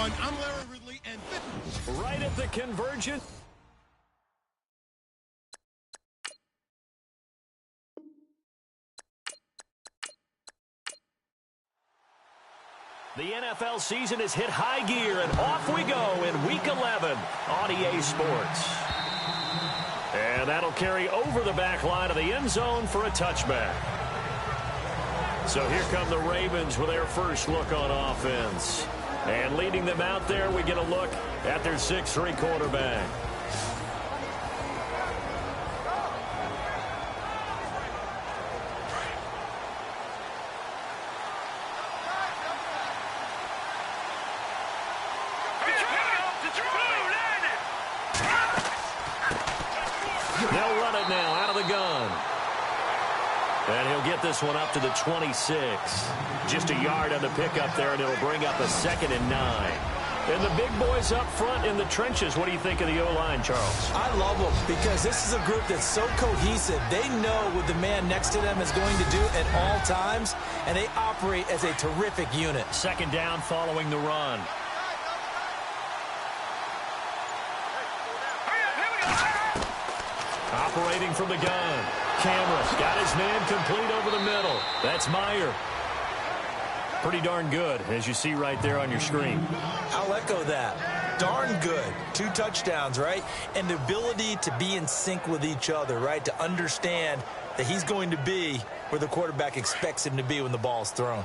everyone. I'm Larry Ridley, and right at the convergence. The NFL season has hit high gear, and off we go in Week 11 on EA Sports. And that'll carry over the back line of the end zone for a touchback. So here come the Ravens with their first look on offense. And leading them out there, we get a look at their 6'3" quarterback. They'll run it now out of the gun. And he'll get this one up to the 26. Just a yard on the pickup there, and it'll bring up a 2nd and 9. And the big boys up front in the trenches. What do you think of the O-line, Charles? I love them because this is a group that's so cohesive. They know what the man next to them is going to do at all times, and they operate as a terrific unit. 2nd down following the run. Operating from the gun. Cameron got his man complete over the middle. That's Meyer. Pretty darn good, as you see right there on your screen. I'll echo that. Darn good. 2 touchdowns, right? And the ability to be in sync with each other, right? To understand that he's going to be where the quarterback expects him to be when the ball's thrown.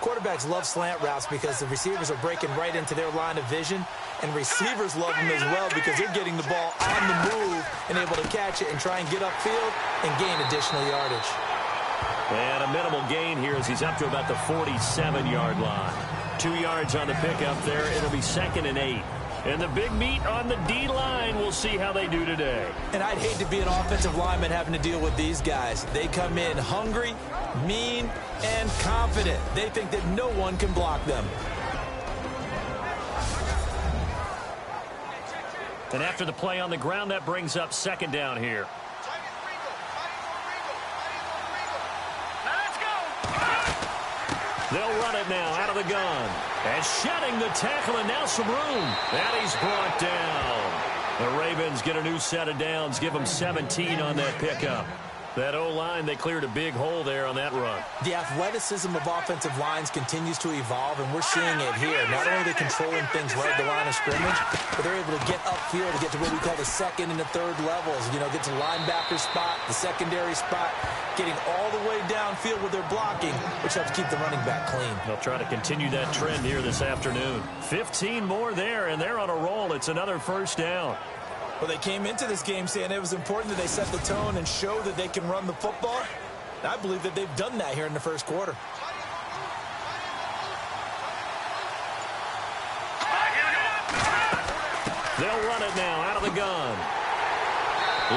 Quarterbacks love slant routes because the receivers are breaking right into their line of vision, and receivers love them as well because they're getting the ball on the move and able to catch it and try and get upfield and gain additional yardage. And a minimal gain here as he's up to about the 47-yard line. 2 yards on the pickup there. It'll be 2nd and 8. And the big meat on the D-line, we'll see how they do today. And I'd hate to be an offensive lineman having to deal with these guys. They come in hungry, mean, and confident. They think that no one can block them. And after the play on the ground, that brings up 2nd down here. They'll run it now out of the gun. And shedding the tackle, and now some room. And he's brought down. The Ravens get a new set of downs, give them 17 on that pickup. That O-line, they cleared a big hole there on that run. The athleticism of offensive lines continues to evolve, and we're seeing it here. Not only are they controlling things right at the line of scrimmage, but they're able to get upfield to get to what we call the 2nd and the 3rd levels. You know, get to the linebacker spot, the secondary spot, getting all the way downfield with their blocking, which helps keep the running back clean. They'll try to continue that trend here this afternoon. 15 more there, and they're on a roll. It's another 1st down. Well, they came into this game saying it was important that they set the tone and show that they can run the football. And I believe that they've done that here in the 1st quarter. They'll run it now out of the gun.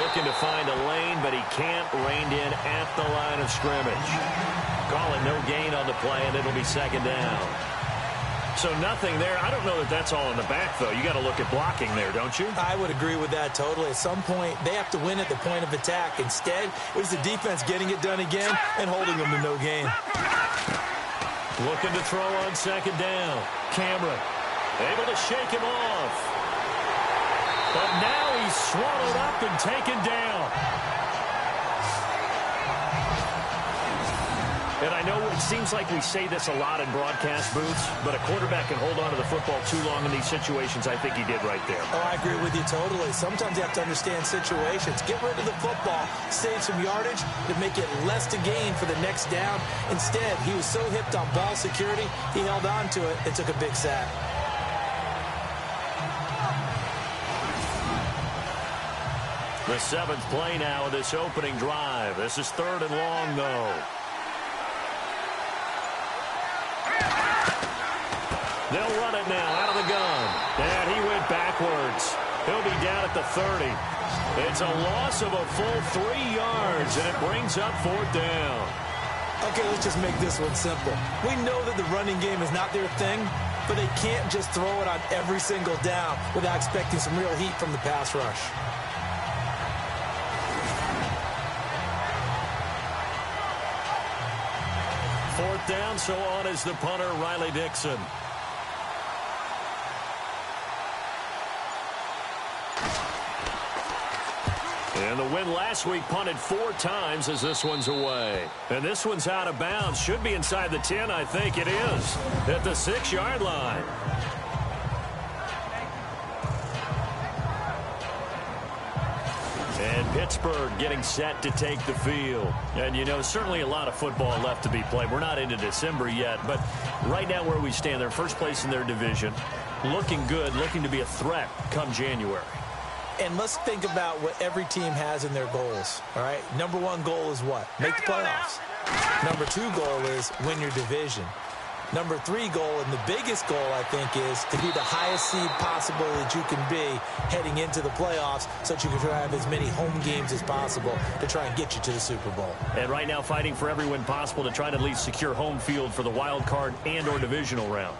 Looking to find a lane, but he can't. Reined in at the line of scrimmage. Calling no gain on the play, and it'll be 2nd down. So nothing there. I don't know that that's all in the back, though. You got to look at blocking there, don't you? I would agree with that totally. At some point, they have to win at the point of attack. Instead, it was the defense getting it done again and holding them to no gain. Looking to throw on 2nd down. Cameron able to shake him off. But now he's swallowed up and taken down. And I know it seems like we say this a lot in broadcast booths, but a quarterback can hold on to the football too long in these situations. I think he did right there. Oh, I agree with you totally. Sometimes you have to understand situations. Get rid of the football, save some yardage to make it less to gain for the next down. Instead, he was so hipped on ball security, he held on to it and took a big sack. The 7th play now of this opening drive. This is 3rd and long, though. They'll run it now out of the gun. And he went backwards. He'll be down at the 30. It's a loss of a full 3 yards, and it brings up 4th down. Okay, let's just make this one simple. We know that the running game is not their thing, but they can't just throw it on every single down without expecting some real heat from the pass rush. Fourth down, so on is the punter, Riley Dixon. And the win last week punted 4 times as this one's away. And this one's out of bounds. Should be inside the 10, I think it is. At the 6-yard line. And Pittsburgh getting set to take the field. And, you know, certainly a lot of football left to be played. We're not into December yet, but right now where we stand, they're first place in their division. Looking good, looking to be a threat come January. And let's think about what every team has in their goals, all right? Number 1 goal is what? Make the playoffs. Number 2 goal is win your division. Number 3 goal, and the biggest goal, I think, is to be the highest seed possible that you can be heading into the playoffs so that you can try to have as many home games as possible to try and get you to the Super Bowl. And right now fighting for every win possible to try to at least secure home field for the wild card and or divisional round.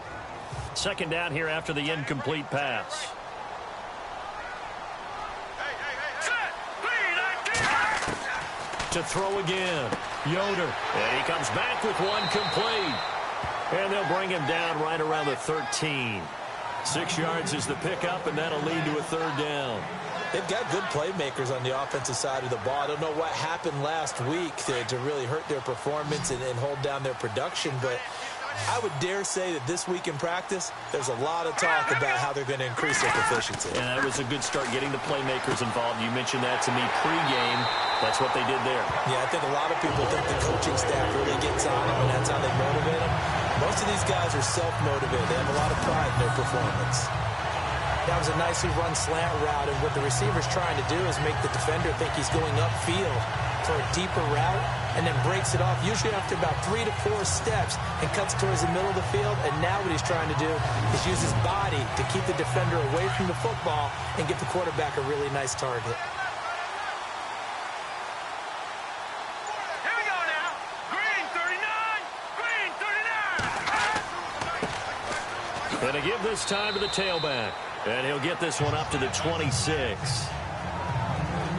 Second down here after the incomplete pass. To throw again. Yoder. And he comes back with one complete. And they'll bring him down right around the 13. 6 yards is the pickup, and that'll lead to a 3rd down. They've got good playmakers on the offensive side of the ball. I don't know what happened last week to really hurt their performance and hold down their production, but I would dare say that this week in practice, there's a lot of talk about how they're going to increase their proficiency. And that was a good start getting the playmakers involved. You mentioned that to me pregame. That's what they did there. Yeah, I think a lot of people think the coaching staff really gets on them, and that's how they motivate them. Most of these guys are self-motivated. They have a lot of pride in their performance. That was a nicely run slant route, and what the receiver's trying to do is make the defender think he's going upfield for a deeper route, and then breaks it off, usually after about 3 to 4 steps, and cuts towards the middle of the field. And now what he's trying to do is use his body to keep the defender away from the football and get the quarterback a really nice target. And to give this time to the tailback. And he'll get this one up to the 26.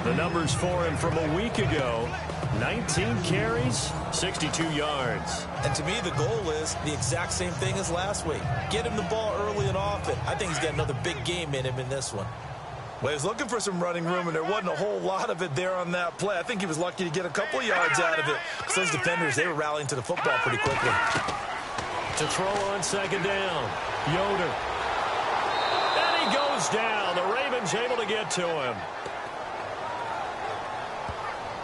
The numbers for him from a week ago. 19 carries, 62 yards. And to me, the goal is the exact same thing as last week. Get him the ball early and often. I think he's got another big game in him in this one. Well, he's looking for some running room, and there wasn't a whole lot of it there on that play. I think he was lucky to get a couple of yards out of it. Because those defenders, they were rallying to the football pretty quickly. To throw on 2nd down, Yoder. And he goes down. The Ravens able to get to him.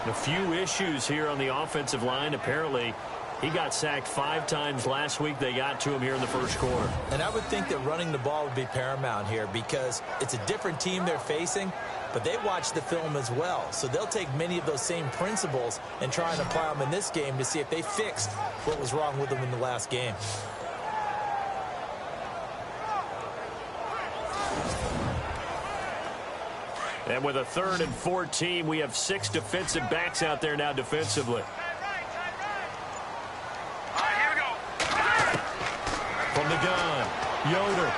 A few issues here on the offensive line. Apparently, he got sacked 5 times last week. They got to him here in the first quarter. And I would think that running the ball would be paramount here because it's a different team they're facing, but they watch the film as well. So they'll take many of those same principles and try and apply them in this game to see if they fixed what was wrong with them in the last game. And with a 3rd and 14, we have 6 defensive backs out there now defensively. Here we go. From the gun, Yoder.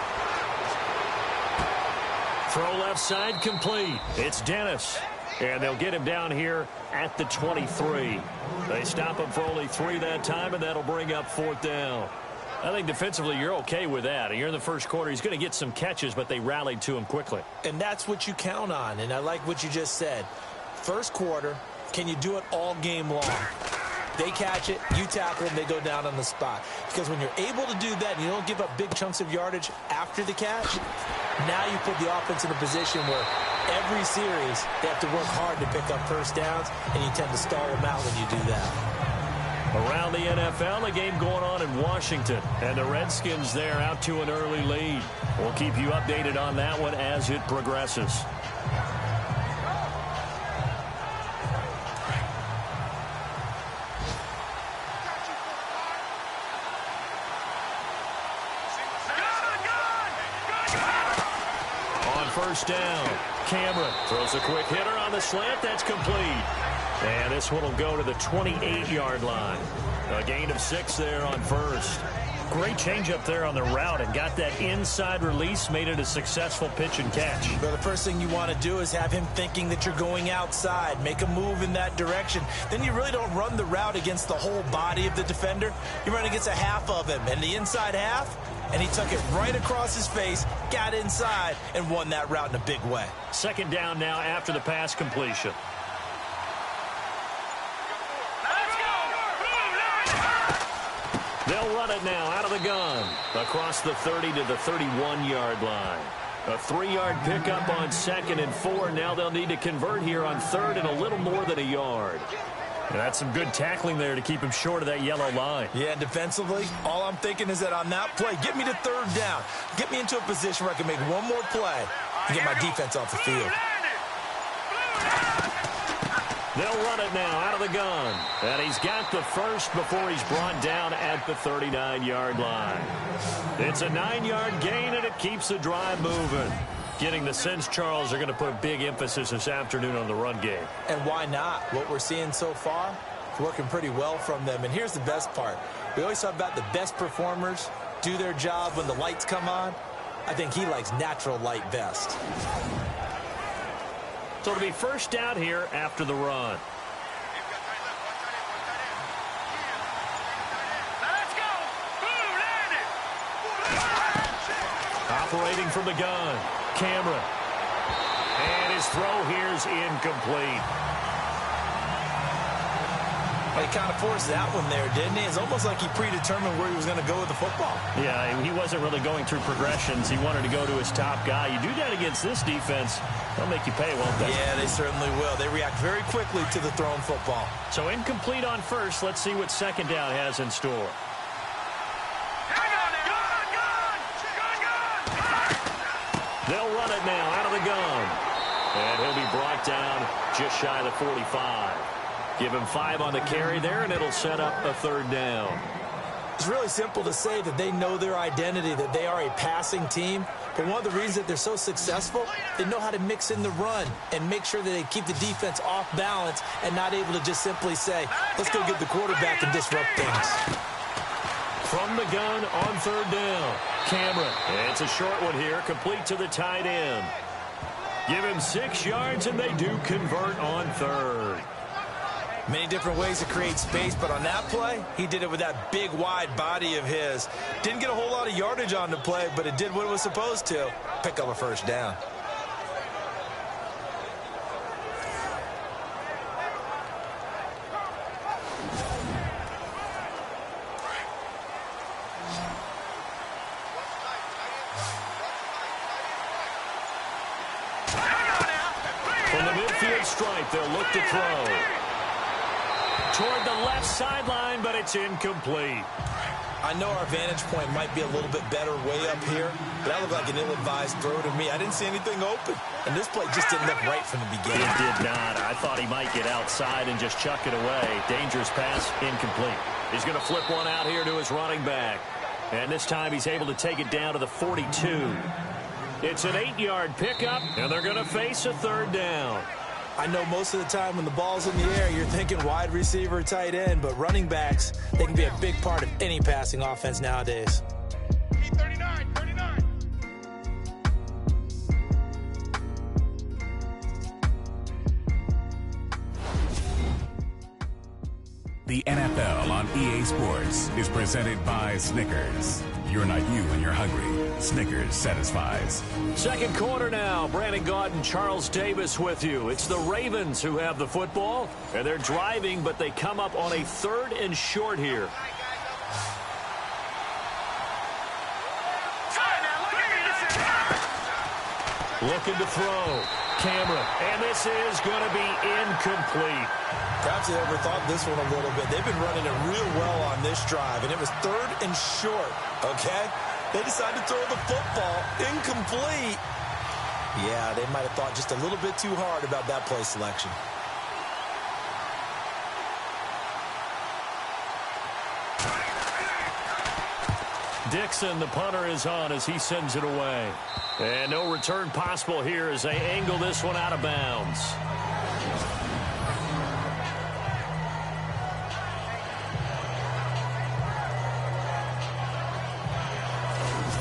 Throw left side complete. It's Dennis. And they'll get him down here at the 23. They stop him for only 3 that time, and that'll bring up 4th down. I think defensively you're okay with that. You're in the first quarter. He's going to get some catches, but they rallied to him quickly. And that's what you count on, and I like what you just said. First quarter, can you do it all game long? They catch it, you tackle them, they go down on the spot. Because when you're able to do that and you don't give up big chunks of yardage after the catch, now you put the offense in a position where every series they have to work hard to pick up first downs, and you tend to stall them out when you do that. Around the NFL, a game going on in Washington. And the Redskins there out to an early lead. We'll keep you updated on that one as it progresses. On first down, Cameron throws a quick hitter on the slant. That's complete. And this one will go to the 28-yard line. A gain of 6 there on first. Great change up there on the route and got that inside release, made it a successful pitch and catch. But the first thing you want to do is have him thinking that you're going outside, make a move in that direction. Then you really don't run the route against the whole body of the defender. You run against a half of him, and the inside half, and he took it right across his face, got inside, and won that route in a big way. Second down now after the pass completion. They'll run it now out of the gun across the 30 to the 31-yard line. A 3-yard pickup on 2nd and 4. Now they'll need to convert here on 3rd and a little more than a yard. And that's some good tackling there to keep him short of that yellow line. Yeah, defensively, all I'm thinking is that on that play, get me to 3rd down. Get me into a position where I can make one more play and get my defense off the field. They'll run it now out of the gun. And he's got the first before he's brought down at the 39-yard line. It's a 9-yard gain, and it keeps the drive moving. Getting the sense Charles are going to put a big emphasis this afternoon on the run game. And why not? What we're seeing so far is working pretty well from them. And here's the best part. We always talk about the best performers do their job when the lights come on. I think he likes natural light best. So it'll be first down here after the run. Operating from the gun, Cameron. And his throw here's incomplete. Well, he kind of forced that one there, didn't he? It's almost like he predetermined where he was going to go with the football. Yeah, he wasn't really going through progressions. He wanted to go to his top guy. You do that against this defense, they'll make you pay, won't they? Yeah, they certainly will. They react very quickly to the thrown football. So incomplete on first. Let's see what second down has in store. They'll run it now out of the gun. And he'll be brought down just shy of the 45. Give him 5 on the carry there, and it'll set up a 3rd down. It's really simple to say that they know their identity, that they are a passing team. But one of the reasons that they're so successful, they know how to mix in the run and make sure that they keep the defense off balance and not able to just simply say, let's go get the quarterback and disrupt things. From the gun on 3rd down, Cameron. It's a short one here, complete to the tight end. Give him 6 yards, and they do convert on 3rd. Many different ways to create space, but on that play, he did it with that big, wide body of his. Didn't get a whole lot of yardage on the play, but it did what it was supposed to. Pick up a 1st down. From the midfield stripe, they'll look to throw. Toward the left sideline, but it's incomplete. I know our vantage point might be a little bit better way up here, but that looked like an ill-advised throw to me. I didn't see anything open, and this play just didn't look right from the beginning. It did not. I thought he might get outside and just chuck it away. Dangerous pass, incomplete. He's going to flip one out here to his running back, and this time he's able to take it down to the 42. It's an 8-yard pickup, and they're going to face a 3rd down. I know most of the time when the ball's in the air, you're thinking wide receiver, tight end, but running backs, they can be a big part of any passing offense nowadays. 39. The NFL on EA Sports is presented by Snickers. You're not you when you're hungry. Snickers satisfies. Second quarter now. Brandon Gaudin, Charles Davis with you. It's the Ravens who have the football, and they're driving, but they come up on a 3rd and short here. Looking to throw. Cameron, and this is going to be incomplete. Perhaps they overthought this one a little bit. They've been running it real well on this drive, and it was 3rd and short, okay? They decided to throw the football incomplete. Yeah, they might have thought just a little bit too hard about that play selection. Dixon, the punter, is on as he sends it away. And no return possible here as they angle this one out of bounds.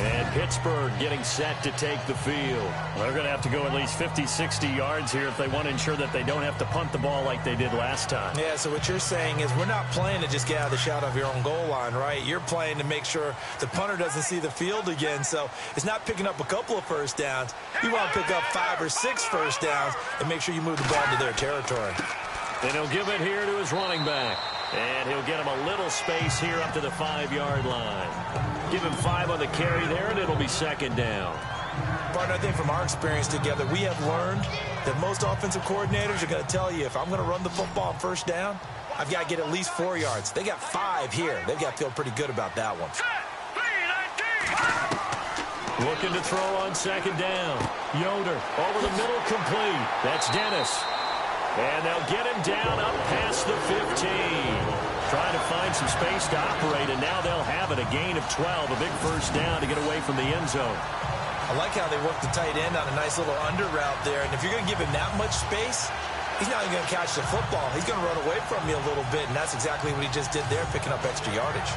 And Pittsburgh getting set to take the field. They're going to have to go at least 50, 60 yards here if they want to ensure that they don't have to punt the ball like they did last time. Yeah, so what you're saying is we're not playing to just get out of the shadow of your own goal line, right? You're playing to make sure the punter doesn't see the field again. So it's not picking up a couple of first downs. You want to pick up 5 or 6 first downs and make sure you move the ball into their territory. And he'll give it here to his running back. And he'll get him a little space here up to the 5-yard line. Give him 5 on the carry there, and it'll be second down. Partner, I think from our experience together, we have learned that most offensive coordinators are going to tell you, if I'm going to run the football on first down, I've got to get at least 4 yards. They got 5 here. They've got to feel pretty good about that one. Looking to throw on second down. Yoder over the middle, complete. That's Dennis. And they'll get him down up past the 15. Trying to find some space to operate, and now they'll have it. A gain of 12, a big first down to get away from the end zone. I like how they work the tight end on a nice little under route there. And if you're going to give him that much space, he's not even going to catch the football. He's going to run away from you a little bit, and that's exactly what he just did there, picking up extra yardage.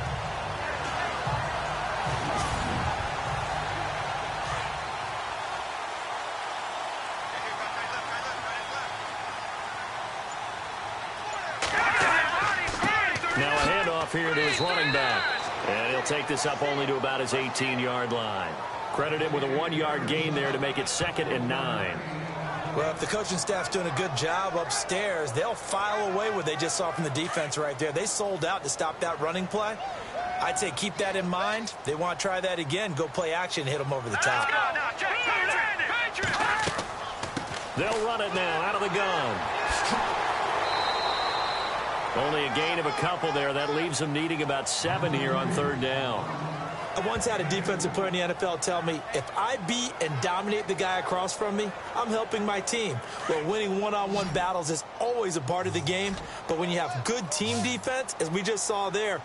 Now a handoff here to his running back. And he'll take this up only to about his 18-yard line. Credit him with a 1-yard gain there to make it 2nd and 9. Well, if the coaching staff's doing a good job upstairs, they'll file away what they just saw from the defense right there. They sold out to stop that running play. I'd say keep that in mind. They want to try that again. Go play action, hit them over the top. They'll run it now out of the gun. Only a gain of a couple there. That leaves them needing about 7 here on 3rd down. I once had a defensive player in the NFL tell me, if I beat and dominate the guy across from me, I'm helping my team. Well, winning one-on-one battles is always a part of the game, but when you have good team defense, as we just saw there,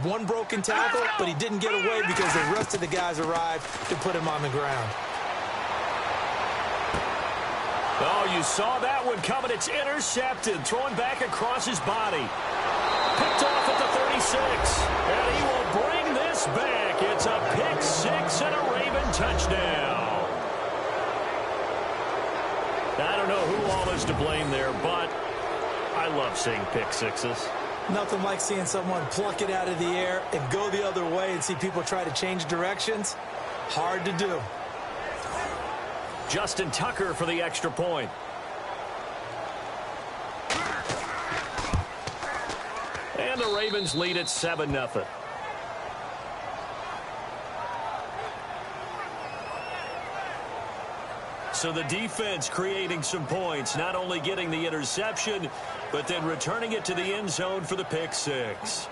one broken tackle, but he didn't get away because the rest of the guys arrived to put him on the ground. Oh, you saw that one coming. It's intercepted. Thrown back across his body. Picked off at the 36. And he will bring this back. It's a pick 6 and a Raven touchdown. I don't know who all is to blame there, but I love seeing pick 6s. Nothing like seeing someone pluck it out of the air and go the other way and see people try to change directions. Hard to do. Justin Tucker for the extra point. And the Ravens lead at 7-0. So the defense creating some points, not only getting the interception, but then returning it to the end zone for the pick 6.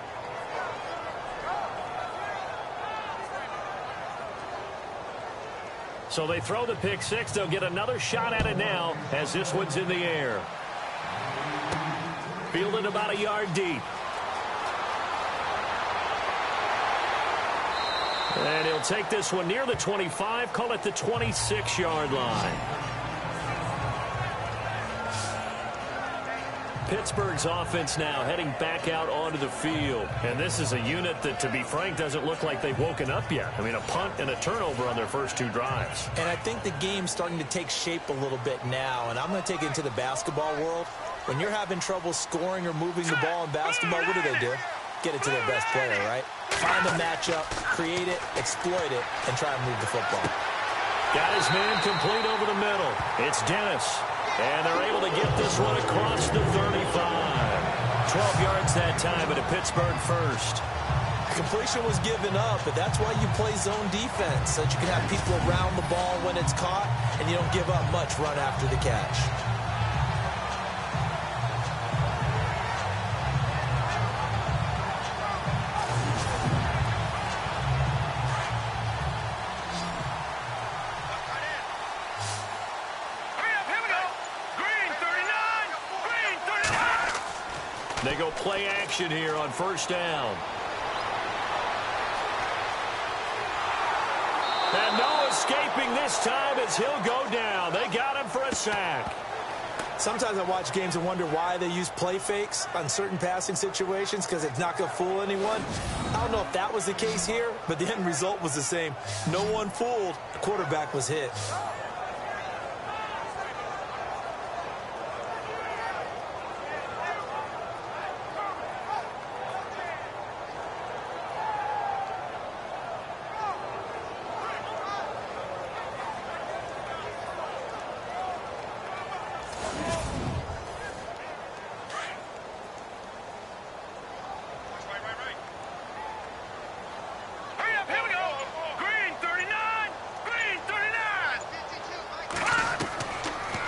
So they throw the pick 6. They'll get another shot at it now as this one's in the air. Fielded about a yard deep. And he'll take this one near the 25, call it the 26-yard line. Pittsburgh's offense now heading back out onto the field. And this is a unit that, to be frank, doesn't look like they've woken up yet. I mean, a punt and a turnover on their first 2 drives. And I think the game's starting to take shape a little bit now. And I'm going to take it into the basketball world. When you're having trouble scoring or moving the ball in basketball, what do? Get it to their best player, right? Find a matchup, create it, exploit it, and try and move the football. Got his man complete over the middle. It's Dennis. And they're able to get this one across the 35. 12 yards that time, but a Pittsburgh first. Completion was given up, but that's why you play zone defense, so that you can have people around the ball when it's caught, and you don't give up much run after the catch. They go play action here on first down. And no escaping this time as he'll go down. They got him for a sack. Sometimes I watch games and wonder why they use play fakes on certain passing situations because it's not going to fool anyone. I don't know if that was the case here, but the end result was the same. No one fooled. The quarterback was hit.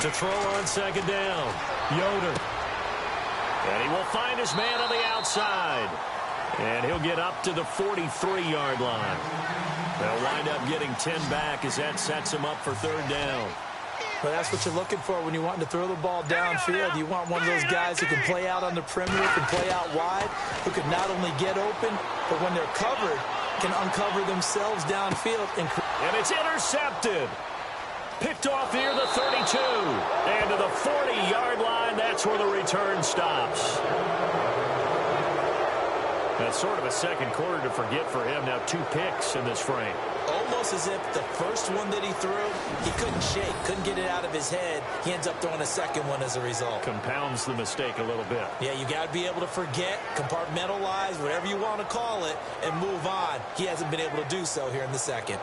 To throw on second down, Yoder. And he will find his man on the outside. And he'll get up to the 43-yard line. They'll wind up getting 10 back as that sets him up for third down. Well, that's what you're looking for when you want to throw the ball downfield. You want one of those guys who can play out on the perimeter, can play out wide, who can not only get open, but when they're covered, can uncover themselves downfield. And it's intercepted. Picked off near the 32. And to the 40-yard line, that's where the return stops. That's sort of a second quarter to forget for him. Now 2 picks in this frame. Almost as if the first one that he threw, he couldn't shake, couldn't get it out of his head. He ends up throwing a second one as a result. Compounds the mistake a little bit. Yeah, you got to be able to forget, compartmentalize, whatever you want to call it, and move on. He hasn't been able to do so here in the second.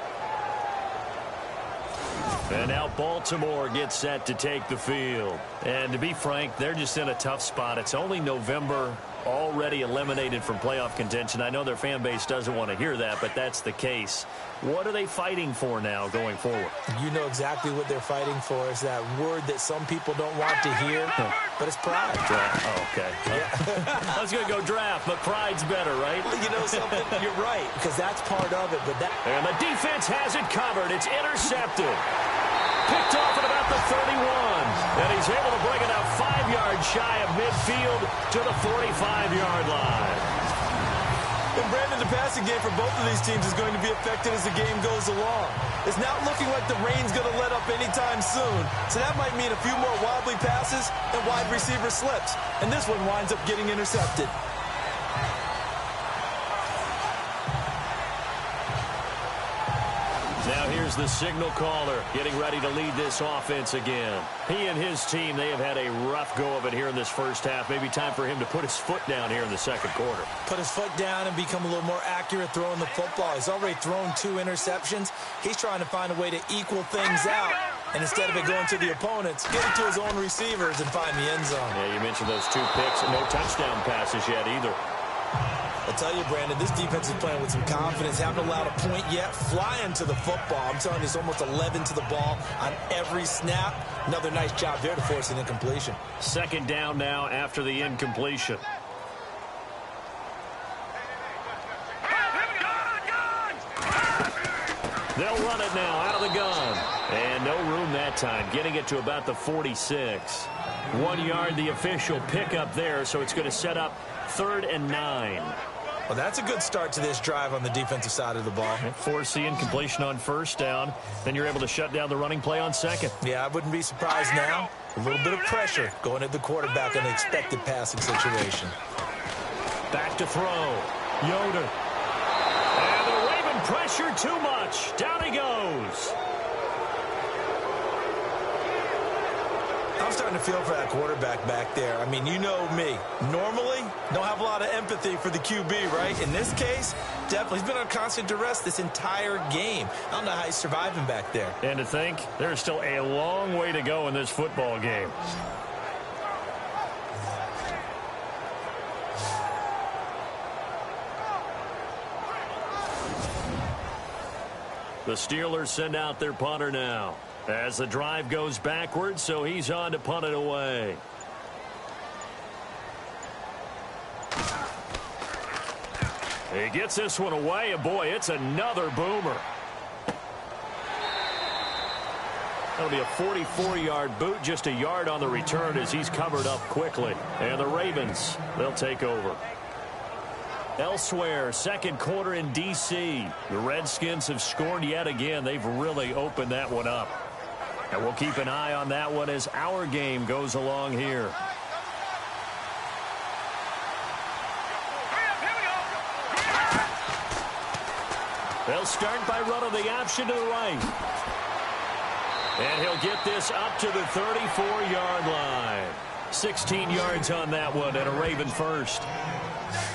And now Baltimore gets set to take the field. And to be frank, they're just in a tough spot. It's only November, already eliminated from playoff contention. I know their fan base doesn't want to hear that, but that's the case. What are they fighting for now going forward? You know exactly what they're fighting for. Is that word that some people don't want to hear, but it's pride. Oh, okay. Yeah. I was going to go draft, but pride's better, right? Well, you know something? You're right, because that's part of it. But and the defense has it covered. It's intercepted. Picked off at about the 31. And he's able to bring it out 5 yards shy of midfield to the 45-yard line. And Brandon, the passing game for both of these teams is going to be affected as the game goes along. It's not looking like the rain's going to let up anytime soon. So that might mean a few more wobbly passes and wide receiver slips. And this one winds up getting intercepted. Now here's the signal caller getting ready to lead this offense again. He and his team, they have had a rough go of it here in this first half. Maybe time for him to put his foot down here in the second quarter. Put his foot down and become a little more accurate throwing the football. He's already thrown 2 interceptions. He's trying to find a way to equal things out. And instead of it going to the opponents, get it to his own receivers and find the end zone. Yeah, you mentioned those 2 picks and no touchdown passes yet either. I'll tell you, Brandon, this defense is playing with some confidence. Haven't allowed a point yet. Flying to the football. I'm telling you, it's almost 11 to the ball on every snap. Another nice job there to force an incompletion. Second down now after the incompletion. They'll run it now out of the gun. And no room that time. Getting it to about the 46. 1 yard, the official pickup there, so it's going to set up 3rd and 9. Well, that's a good start to this drive on the defensive side of the ball. Force the incompletion on first down. Then you're able to shut down the running play on second. Yeah, I wouldn't be surprised now. A little bit of pressure going at the quarterback on the expected passing situation. Back to throw. Yoder. And the Raven pressure too much. Down he goes. I'm starting to feel for that quarterback back there. I mean, you know me. Normally, don't have a lot of empathy for the QB, right? In this case, definitely. He's been on constant duress this entire game. I don't know how he's surviving back there. And to think, there's still a long way to go in this football game. The Steelers send out their punter now. As the drive goes backwards, so he's on to punt it away. He gets this one away, and boy, it's another boomer. That'll be a 44-yard boot, just a yard on the return as he's covered up quickly. And the Ravens, they'll take over. Elsewhere, second quarter in D.C. The Redskins have scored yet again. They've really opened that one up. And we'll keep an eye on that one as our game goes along here. They'll start by running the option to the right. And he'll get this up to the 34-yard line. 16 yards on that one and a Raven first.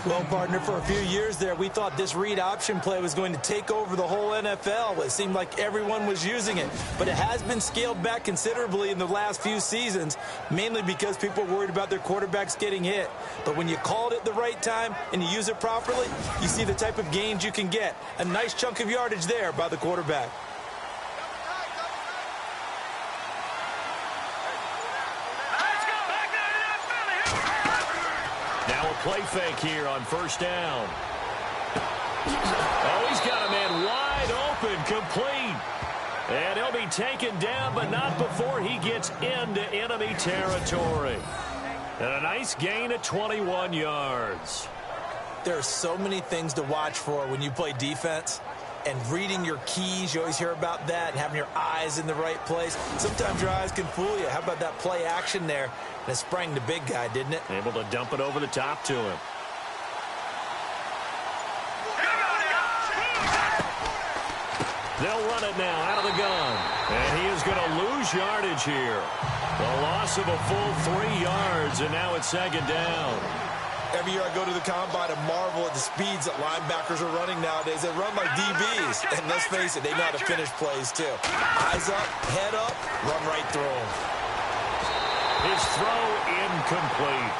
Well, partner, for a few years there, we thought this read option play was going to take over the whole NFL. It seemed like everyone was using it. But it has been scaled back considerably in the last few seasons, mainly because people are worried about their quarterbacks getting hit. But when you call it at the right time and you use it properly, you see the type of gains you can get. A nice chunk of yardage there by the quarterback. Play fake here on first down. Oh, he's got a man wide open, complete. And he'll be taken down, but not before he gets into enemy territory. And a nice gain of 21 yards. There are so many things to watch for when you play defense. And reading your keys, you always hear about that, and having your eyes in the right place. Sometimes your eyes can fool you. How about that play action there? And it sprang the big guy, didn't it? Able to dump it over the top to him. They'll run it now out of the gun. And he is going to lose yardage here. The loss of a full 3 yards, and now it's second down. Every year I go to the combine and marvel at the speeds that linebackers are running nowadays. They run like DBs. And let's face it, they know how to finish plays too. Eyes up, head up, run right through them. His throw incomplete.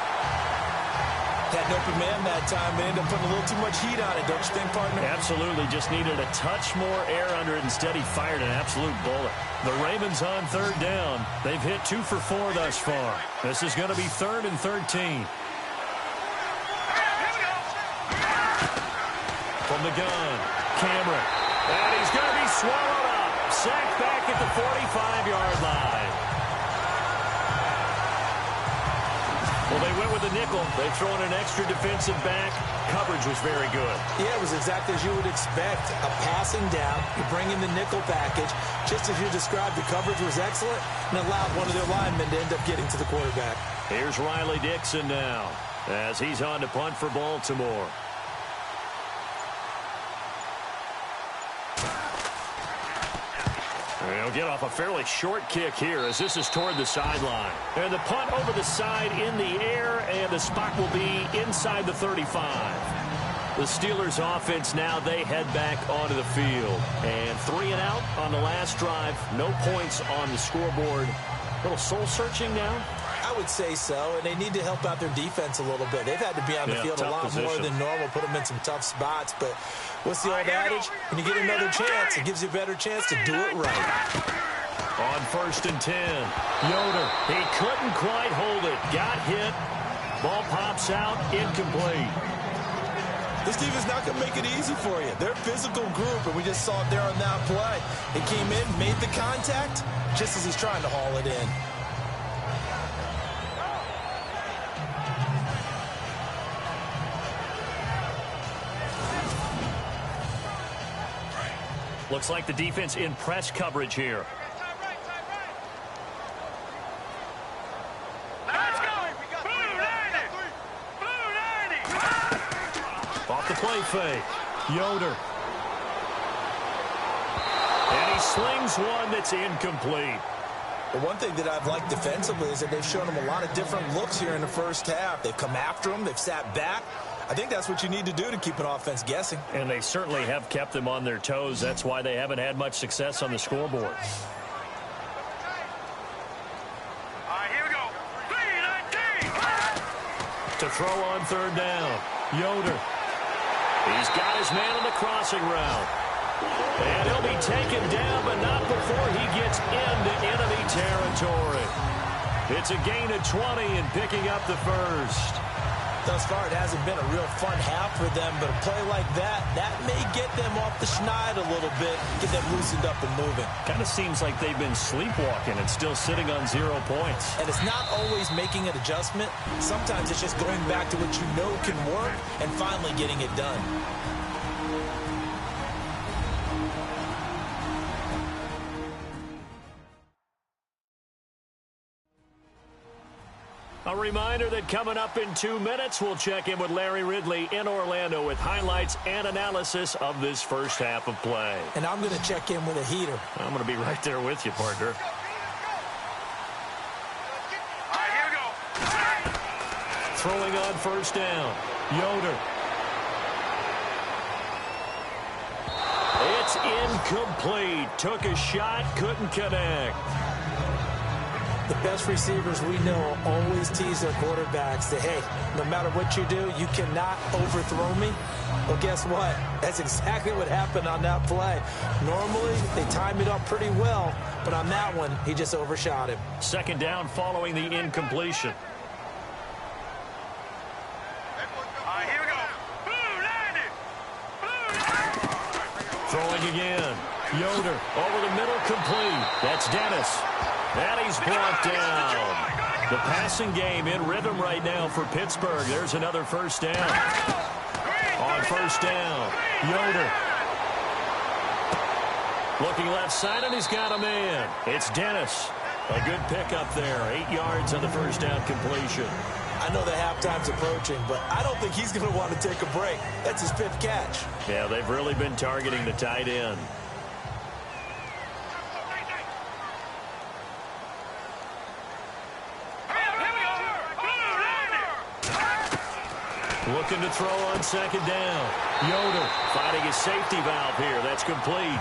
Had an open man that time. They ended up putting a little too much heat on it, don't you think, partner? Absolutely. Just needed a touch more air under it. Instead, he fired an absolute bullet. The Ravens on third down. They've hit 2 for 4 thus far. This is going to be 3rd and 13. From the gun, Cameron. And he's going to be swallowed up. Sacked back at the 45-yard line. Well, they went with the nickel. They've thrown an extra defensive back. Coverage was very good. Yeah, it was exactly as you would expect. A passing down. You bring in the nickel package. Just as you described, the coverage was excellent and allowed one of their linemen to end up getting to the quarterback. Here's Riley Dixon now as he's on to punt for Baltimore. He'll get off a fairly short kick here as this is toward the sideline. And the punt over the side in the air, and the spot will be inside the 35. The Steelers offense now, they head back onto the field. And 3 and out on the last drive. No points on the scoreboard. A little soul-searching now. I would say so, and they need to help out their defense a little bit. They've had to be on the field a lot more than normal, put them in some tough spots. But what's the old adage? When you get another chance, it gives you a better chance to do it right. On 1st and 10, Yoder, he couldn't quite hold it. Got hit. Ball pops out, incomplete. This defense not going to make it easy for you. They're a physical group, and we just saw it there on that play. It came in, made the contact, just as he's trying to haul it in. Looks like the defense in press coverage here. Let's go! Blue 90! Blue 90! Off the play fake. Yoder. And he slings one that's incomplete. The one thing that I've liked defensively is that they've shown them a lot of different looks here in the first half. They've come after them. They've sat back. I think that's what you need to do to keep an offense guessing. And they certainly have kept them on their toes. That's why they haven't had much success on the scoreboard. All right, here we go. 3-19! To throw on third down, Yoder. He's got his man on the crossing route. And he'll be taken down, but not before he gets into enemy territory. It's a gain of 20 and picking up the first. Thus far, it hasn't been a real fun half for them, but a play like that may get them off the schneid a little bit, get them loosened up and moving. Kind of seems like they've been sleepwalking and still sitting on 0 points. And it's not always making an adjustment. Sometimes it's just going back to what you know can work and finally getting it done. A reminder that coming up in 2 minutes, we'll check in with Larry Ridley in Orlando with highlights and analysis of this first half of play. And I'm going to check in with a heater. I'm going to be right there with you, partner. All right, here we go. Throwing on first down. Yoder. It's incomplete. Took a shot, couldn't connect. The best receivers we know always tease their quarterbacks that, hey, no matter what you do, you cannot overthrow me. Well, guess what? That's exactly what happened on that play. Normally, they time it up pretty well, but on that one, he just overshot him. Second down following the incompletion. All right, here we go. Blue, landed. Throwing again. Yoder over the middle, complete. That's Dennis. And he's brought down. The passing game in rhythm right now for Pittsburgh. There's another first down. On first down, Yoder. Looking left side, and he's got a man. It's Dennis. A good pickup there. 8 yards on the first down completion. I know the halftime's approaching, but I don't think he's going to want to take a break. That's his 5th catch. Yeah, they've really been targeting the tight end. Looking to throw on second down. Yoder finding his safety valve here. That's complete.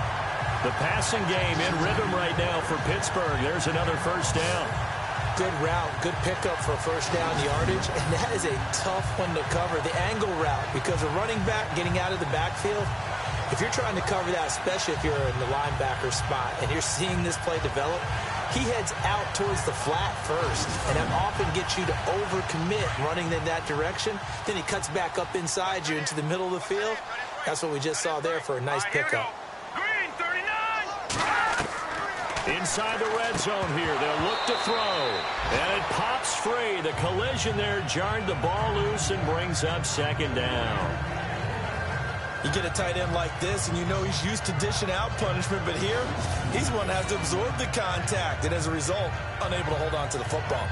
The passing game in rhythm right now for Pittsburgh. There's another first down. Good route, good pickup for first down yardage, and that is a tough one to cover. The angle route, because a running back getting out of the backfield, if you're trying to cover that, especially if you're in the linebacker spot and you're seeing this play develop, he heads out towards the flat first, and that often gets you to overcommit running in that direction. Then he cuts back up inside you into the middle of the field. That's what we just saw there for a nice pickup. Green, 39. Inside the red zone here. They'll look to throw. And it pops free. The collision there jarred the ball loose and brings up second down. You get a tight end like this, and you know he's used to dishing out punishment, but here, he's one that has to absorb the contact, and as a result, unable to hold on to the football.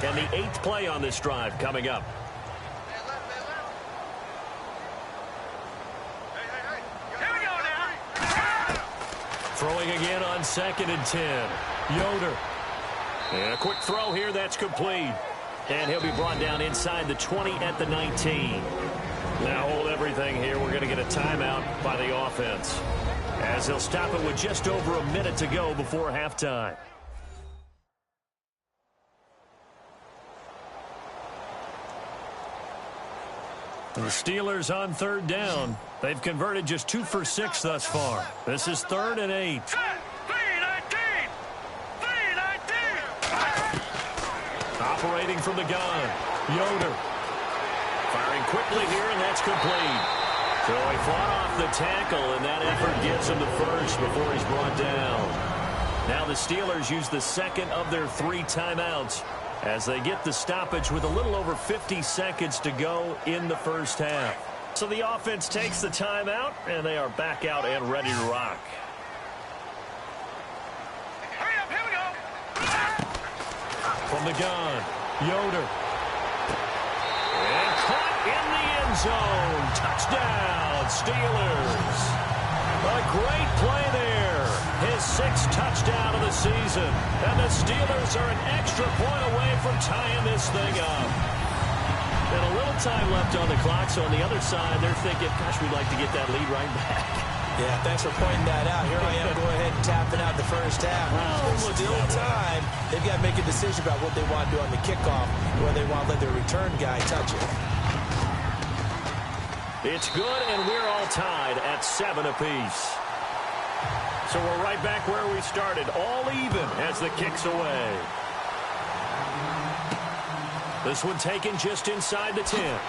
And the 8th play on this drive coming up. Here we go now. Throwing again on second and 10. Yoder. And a quick throw here, that's complete. And he'll be brought down inside the 20 at the 19. Now hold everything here. We're going to get a timeout by the offense, as they'll stop it with just over a minute to go before halftime. The Steelers on third down. They've converted just 2 for 6 thus far. This is 3rd and 8. Operating from the gun. Yoder. Firing quickly here, and that's complete. So he fought off the tackle, and that effort gets him the first before he's brought down. Now the Steelers use the second of their 3 timeouts as they get the stoppage with a little over 50 seconds to go in the first half. So the offense takes the timeout, and they are back out and ready to rock. Hurry up, here we go. From the gun, Yoder. And caught in the end zone. Touchdown, Steelers. A great play there. His 6th touchdown of the season. And the Steelers are an extra point away from tying this thing up. And a little time left on the clock, so on the other side, they're thinking, gosh, we'd like to get that lead right back. Yeah, thanks for pointing that out. Here I am going ahead and tapping out the first half. There's still time. They've got to make a decision about what they want to do on the kickoff, whether they want to let their return guy touch it. It's good, and we're all tied at 7 apiece. So we're right back where we started, all even as the kick's away. This one taken just inside the 10.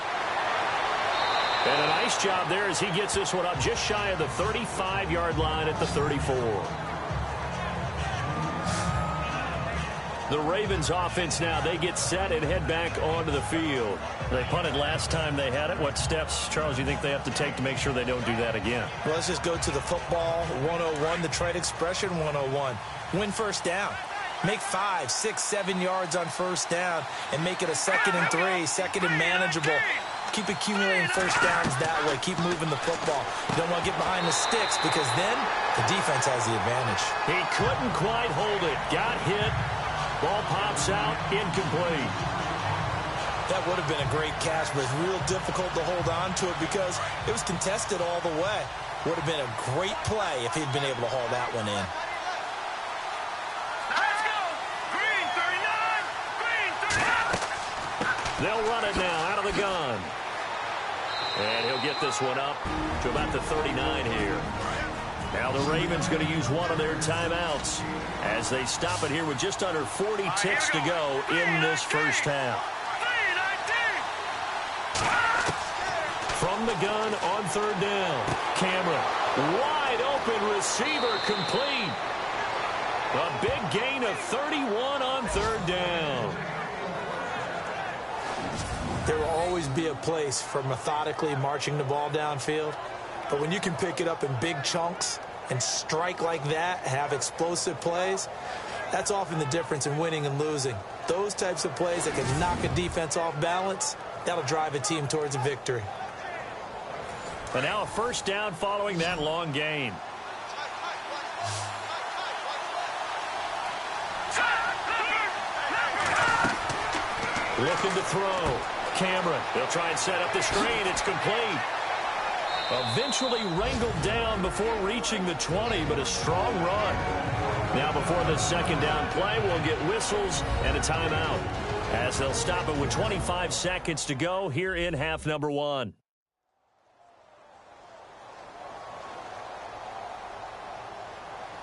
And a nice job there as he gets this one up just shy of the 35-yard line at the 34. The Ravens offense now, they get set and head back onto the field. They punted last time they had it. What steps, Charles, do you think they have to take to make sure they don't do that again? Well, let's just go to the football 101, the trade expression 101. Win first down. Make 5, 6, 7 yards on first down and make it a 2nd and 3, 2nd and manageable. Keep accumulating first downs that way. Keep moving the football. You don't want to get behind the sticks because then the defense has the advantage. He couldn't quite hold it. Got hit. Ball pops out. Incomplete. That would have been a great catch, but it's real difficult to hold on to it because it was contested all the way. Would have been a great play if he'd been able to haul that one in. Let's go! Green 39! Green 39! They'll run it now out of the gun. And he'll get this one up to about the 39 here. Now the Ravens going to use one of their timeouts as they stop it here with just under 40 ticks to go in this first half. From the gun on third down. Cameron, wide open receiver complete. A big gain of 31 on third down. There will always be a place for methodically marching the ball downfield. But when you can pick it up in big chunks and strike like that, have explosive plays, that's often the difference in winning and losing. Those types of plays that can knock a defense off balance, that'll drive a team towards a victory. And now a first down following that long gain. Looking to throw. Cameron, they'll try and set up the screen. It's complete. Eventually wrangled down before reaching the 20, but a strong run. Now before the second down play, we'll get whistles and a timeout as they'll stop it with 25 seconds to go here in half number 1.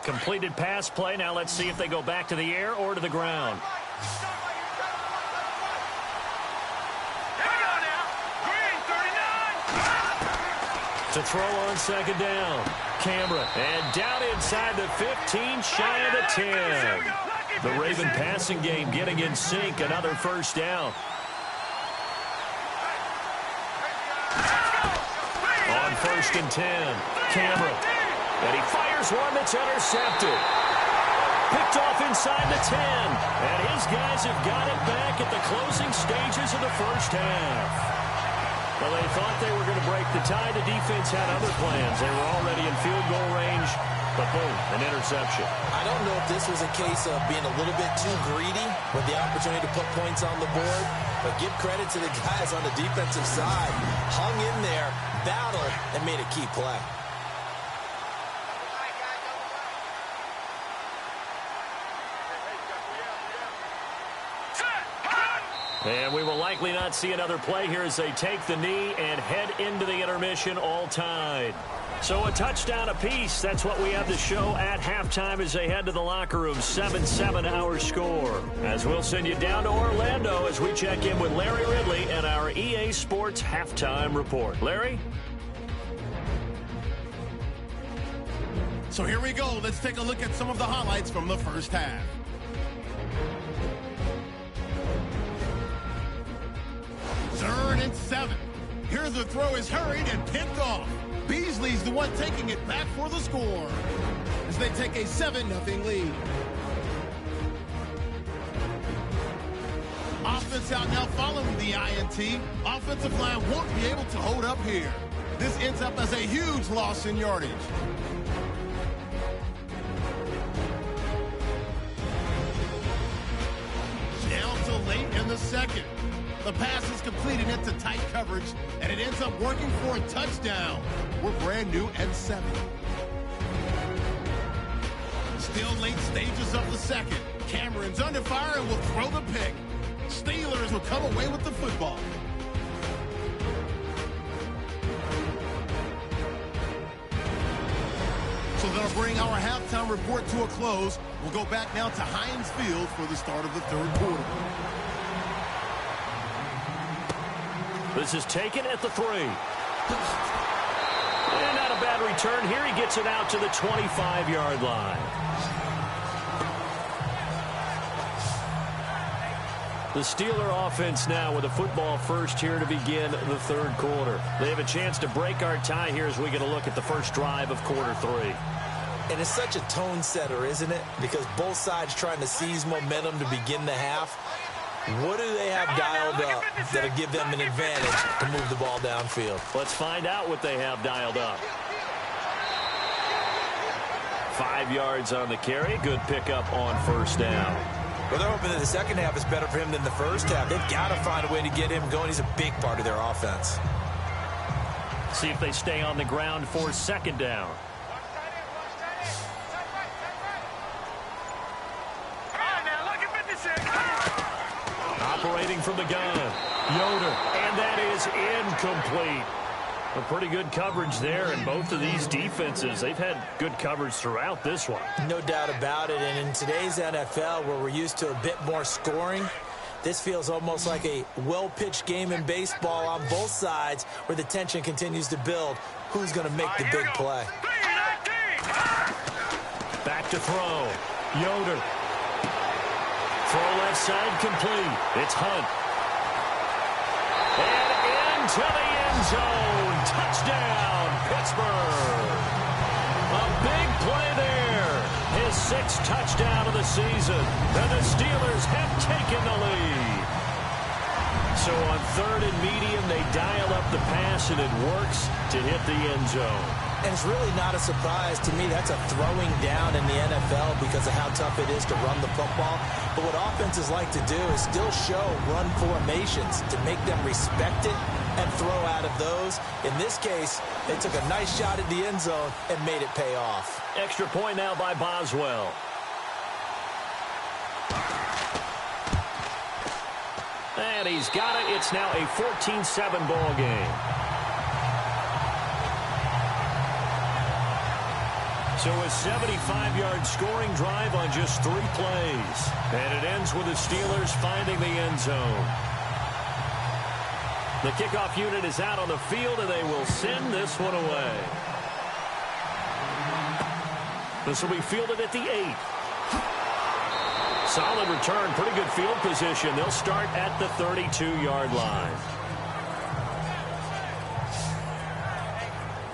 Completed pass play. Now let's see if they go back to the air or to the ground. To throw on second down. Cameron. And down inside the 15, shy of the 10. The Raven passing game getting in sync. Another first down. On 1st and 10. Cameron. And he fires one that's intercepted. Picked off inside the 10. And his guys have got it back at the closing stages of the first half. Well, they thought they were going to break the tie. The defense had other plans. They were already in field goal range, but boom, an interception. I don't know if this was a case of being a little bit too greedy with the opportunity to put points on the board, but give credit to the guys on the defensive side. Hung in there, battled, and made a key play. And we will likely not see another play here as they take the knee and head into the intermission all tied. So a touchdown apiece. That's what we have to show at halftime as they head to the locker room. 7-7 our score. As we'll send you down to Orlando as we check in with Larry Ridley and our EA Sports halftime report. Larry? So here we go. Let's take a look at some of the highlights from the first half. Third and 7. Here the throw is hurried and picked off. Beasley's the one taking it back for the score as they take a 7-0 lead. Offense out now following the INT. Offensive line won't be able to hold up here. This ends up as a huge loss in yardage. Down to late in the second. The pass is completed into tight coverage, and it ends up working for a touchdown. We're brand new at 7. Still late stages of the second. Cameron's under fire and will throw the pick. Steelers will come away with the football. So that'll bring our halftime report to a close. We'll go back now to Heinz Field for the start of the third quarter. This is taken at the 3. And not a bad return here. He gets it out to the 25-yard line. The Steeler offense now with a football first here to begin the third quarter. They have a chance to break our tie here as we get a look at the first drive of quarter three. And it's such a tone setter, isn't it? Because both sides trying to seize momentum to begin the half. What do they have dialed up that'll give them an advantage to move the ball downfield? Let's find out what they have dialed up. 5 yards on the carry. Good pickup on first down. Well, they're hoping that the second half is better for him than the first half. They've got to find a way to get him going. He's a big part of their offense. See if they stay on the ground for second down. Operating from the gun. Yoder. And that is incomplete. A pretty good coverage there, and both of these defenses, they've had good coverage throughout this one. No doubt about it, and in today's NFL, where we're used to a bit more scoring, this feels almost like a well-pitched game in baseball on both sides where the tension continues to build. Who's going to make the big play? Back to throw. Yoder. Throw left side complete. It's Hunt. And into the end zone. Touchdown, Pittsburgh. A big play there. His 6th touchdown of the season. And the Steelers have taken the lead. So on 3rd and medium, they dial up the pass, and it works to hit the end zone. And it's really not a surprise to me. That's a throwing down in the NFL because of how tough it is to run the football. But what offenses like to do is still show run formations to make them respect it and throw out of those. In this case, they took a nice shot at the end zone and made it pay off. Extra point now by Boswell. And he's got it. It's now a 14-7 ball game. So a 75-yard scoring drive on just 3 plays. And it ends with the Steelers finding the end zone. The kickoff unit is out on the field, and they will send this one away. This will be fielded at the 8. Solid return, pretty good field position. They'll start at the 32-yard line.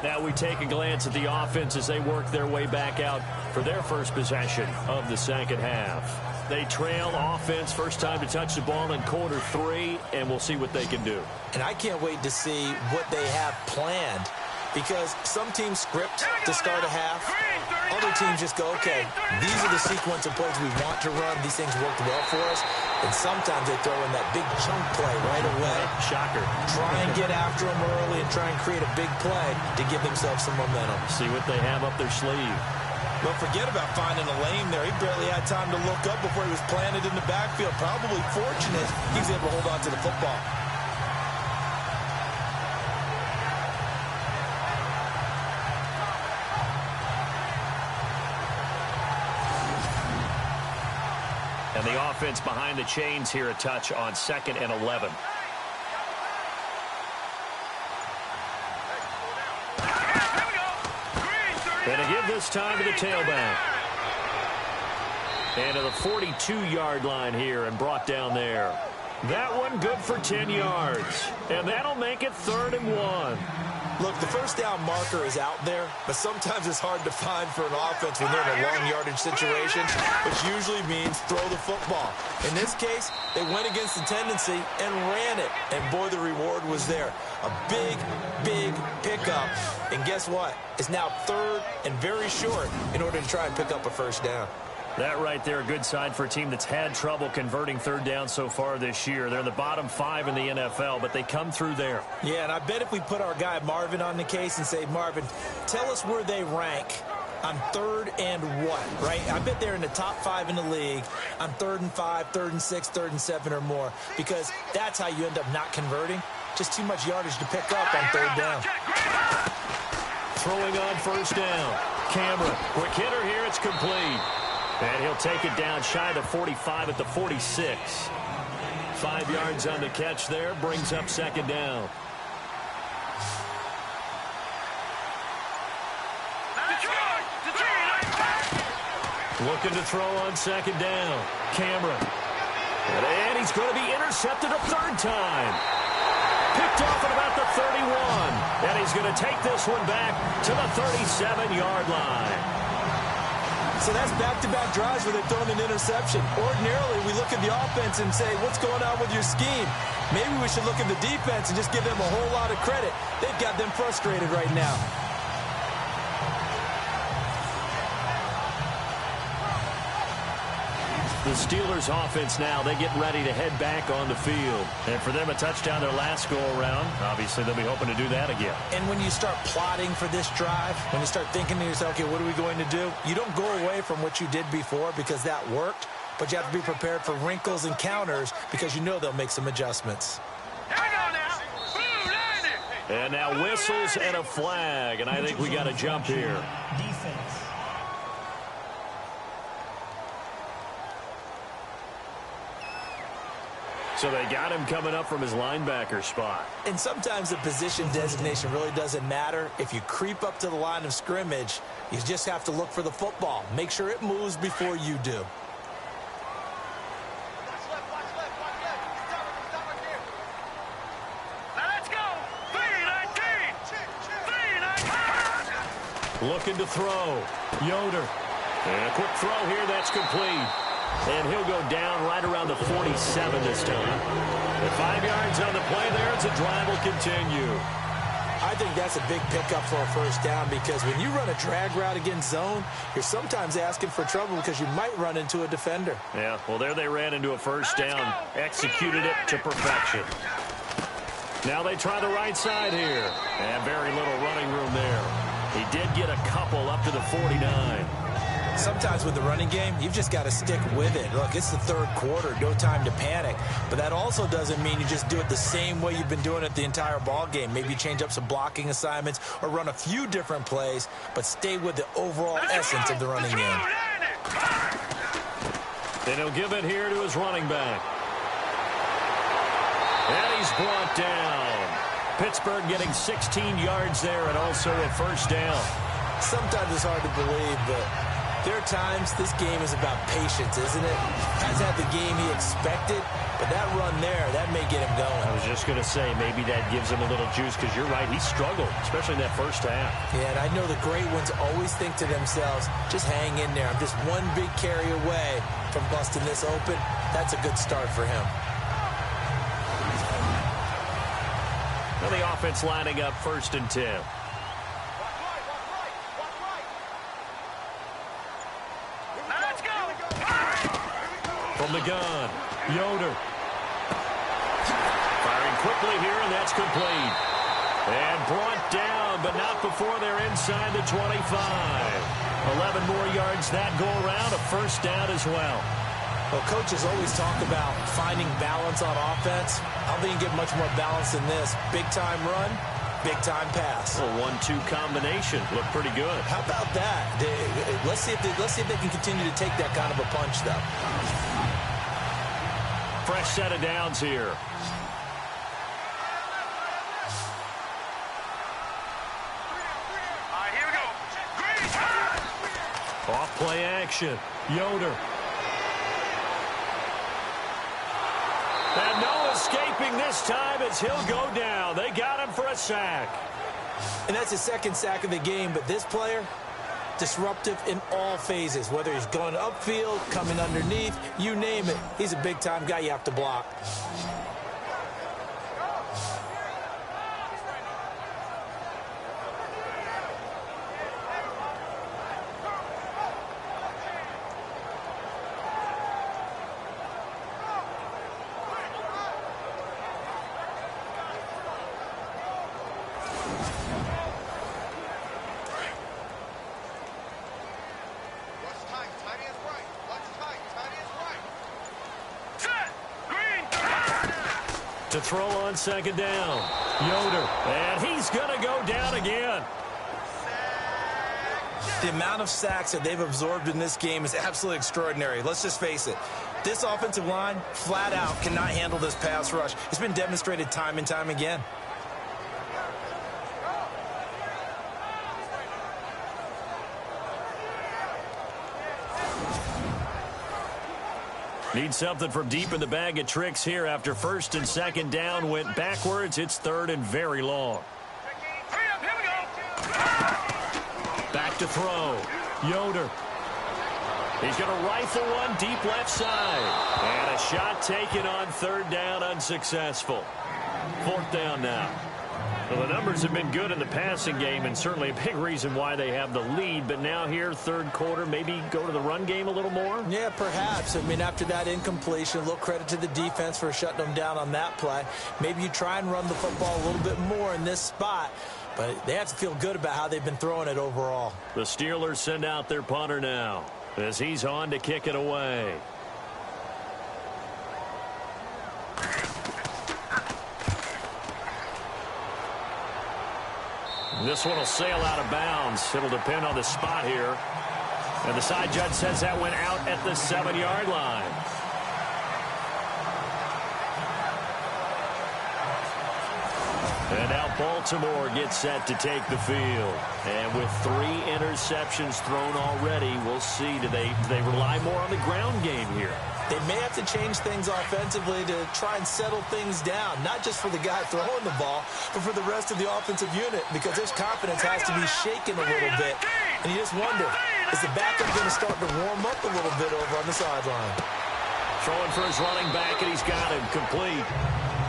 Now we take a glance at the offense as they work their way back out for their first possession of the second half. They trail offense, first time to touch the ball in quarter 3, and we'll see what they can do. And I can't wait to see what they have planned, because some teams script to start a half. Other teams just go, okay, these are the sequence of plays we want to run. These things worked well for us. And sometimes they throw in that big chunk play right away. Shocker. Try and get after them early and try and create a big play to give themselves some momentum. See what they have up their sleeve. Don't forget about finding a lane there. He barely had time to look up before he was planted in the backfield. Probably fortunate he was able to hold on to the football. And the offense behind the chains here a touch on 2nd and 11. And a give this time to the tailback. And to the 42-yard line here and brought down there. That one good for 10 yards. And that'll make it 3rd and 1. Look, the first down marker is out there, but sometimes it's hard to find for an offense when they're in a long yardage situation, which usually means throw the football. In this case, they went against the tendency and ran it, and boy, the reward was there. A big, big pickup, and guess what? It's now 3rd and very short in order to try and pick up a first down. That right there, a good sign for a team that's had trouble converting 3rd down so far this year. They're in the bottom 5 in the NFL, but they come through there. Yeah, and I bet if we put our guy Marvin on the case and say, Marvin, tell us where they rank on 3rd and what, right? I bet they're in the top 5 in the league on 3rd and 5, 3rd and 6, 3rd and 7 or more, because that's how you end up not converting. Just too much yardage to pick up on 3rd down. Throwing on first down. Cameron, quick hitter here, it's complete. And he'll take it down shy of the 45 at the 46. 5 yards on the catch there, brings up 2nd down. Looking to throw on 2nd down. Cameron. And he's going to be intercepted a third time. Picked off at about the 31. And he's going to take this one back to the 37-yard line. So that's back-to-back drives where they've thrown an interception. Ordinarily, we look at the offense and say, what's going on with your scheme? Maybe we should look at the defense and just give them a whole lot of credit. They've got them frustrated right now. The Steelers offense now, they get ready to head back on the field. And for them, a touchdown their last go-around. Obviously, they'll be hoping to do that again. And when you start plotting for this drive, when you start thinking to yourself, okay, what are we going to do? You don't go away from what you did before because that worked, but you have to be prepared for wrinkles and counters because you know they'll make some adjustments. Here we go now. Boom, And now whistles and a flag, and I think we got a jump here. Defense. So they got him coming up from his linebacker spot. And sometimes the position designation really doesn't matter. If you creep up to the line of scrimmage, you just have to look for the football. Make sure it moves before you do. Now let's go. 3-19. Looking to throw. Yoder. And a quick throw here. That's complete. And he'll go down right around the 47 this time. The 5 yards on the play there as the drive will continue. I think that's a big pickup for a first down because when you run a drag route against zone, you're sometimes asking for trouble because you might run into a defender. Yeah, well, there they ran into a first down. Executed it to perfection. Now they try the right side here. And very little running room there. He did get a couple up to the 49. Sometimes with the running game, you've just got to stick with it. Look, it's the third quarter, no time to panic. But that also doesn't mean you just do it the same way you've been doing it the entire ball game. Maybe change up some blocking assignments or run a few different plays, but stay with the overall essence of the running game. Then he'll give it here to his running back. And he's brought down. Pittsburgh getting 16 yards there and also a first down. Sometimes it's hard to believe, but there are times this game is about patience, isn't it? Has had the game he expected, but that run there, that may get him going. I was just going to say, maybe that gives him a little juice because you're right, he struggled, especially in that first half. Yeah, and I know the great ones always think to themselves, just hang in there. I'm just one big carry away from busting this open. That's a good start for him. Now the offense lining up 1st and 10. From the gun, Yoder. Firing quickly here, and that's complete. And brought down, but not before they're inside the 25. 11 more yards that go around, a first down as well. Well, coaches always talk about finding balance on offense. I don't think you get much more balance than this. Big-time run, big-time pass. A 1-2 combination. Looked pretty good. How about that? Let's see if they can continue to take that kind of a punch, though. Fresh set of downs here. All right, here we go. Green. Off play action. Yoder. And no escaping this time as he'll go down. They got him for a sack. And that's his second sack of the game, but this player, disruptive in all phases, whether he's going upfield, coming underneath, you name it. He's a big-time guy you have to block. To throw on 2nd down. Yoder. And he's going to go down again. The amount of sacks that they've absorbed in this game is absolutely extraordinary. Let's just face it. This offensive line, flat out, cannot handle this pass rush. It's been demonstrated time and time again. Need something from deep in the bag of tricks here after first and second down went backwards. It's third and very long. Back to throw. Yoder. He's going to rifle one deep left side. And a shot taken on third down, unsuccessful. Fourth down now. Well, the numbers have been good in the passing game and certainly a big reason why they have the lead. But now here, third quarter, maybe go to the run game a little more? Yeah, perhaps. I mean, after that incompletion, a little credit to the defense for shutting them down on that play. Maybe you try and run the football a little bit more in this spot. But they have to feel good about how they've been throwing it overall. The Steelers send out their punter now as he's on to kick it away. This one will sail out of bounds. It'll depend on the spot here. And the side judge says that went out at the 7-yard line. And now Baltimore gets set to take the field. And with 3 interceptions thrown already, we'll see. Do they rely more on the ground game here? They may have to change things offensively to try and settle things down, not just for the guy throwing the ball, but for the rest of the offensive unit, because his confidence has to be shaken a little bit. And you just wonder, is the backup going to start to warm up a little bit over on the sideline? Throwing for his running back, and he's got him complete.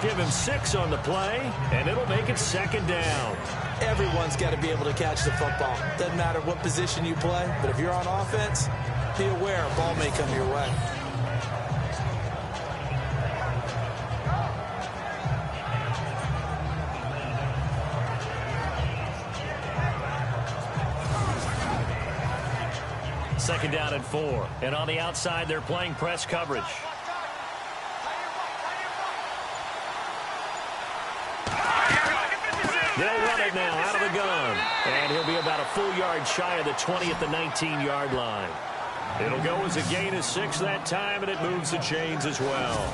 Give him 6 on the play, and it'll make it second down. Everyone's got to be able to catch the football. Doesn't matter what position you play, but if you're on offense, be aware a ball may come your way. Second down and 4. And on the outside, they're playing press coverage. They'll run it now out of the gun. And he'll be about a full yard shy of the 20 at the 19-yard line. It'll go as a gain of 6 that time, and it moves the chains as well.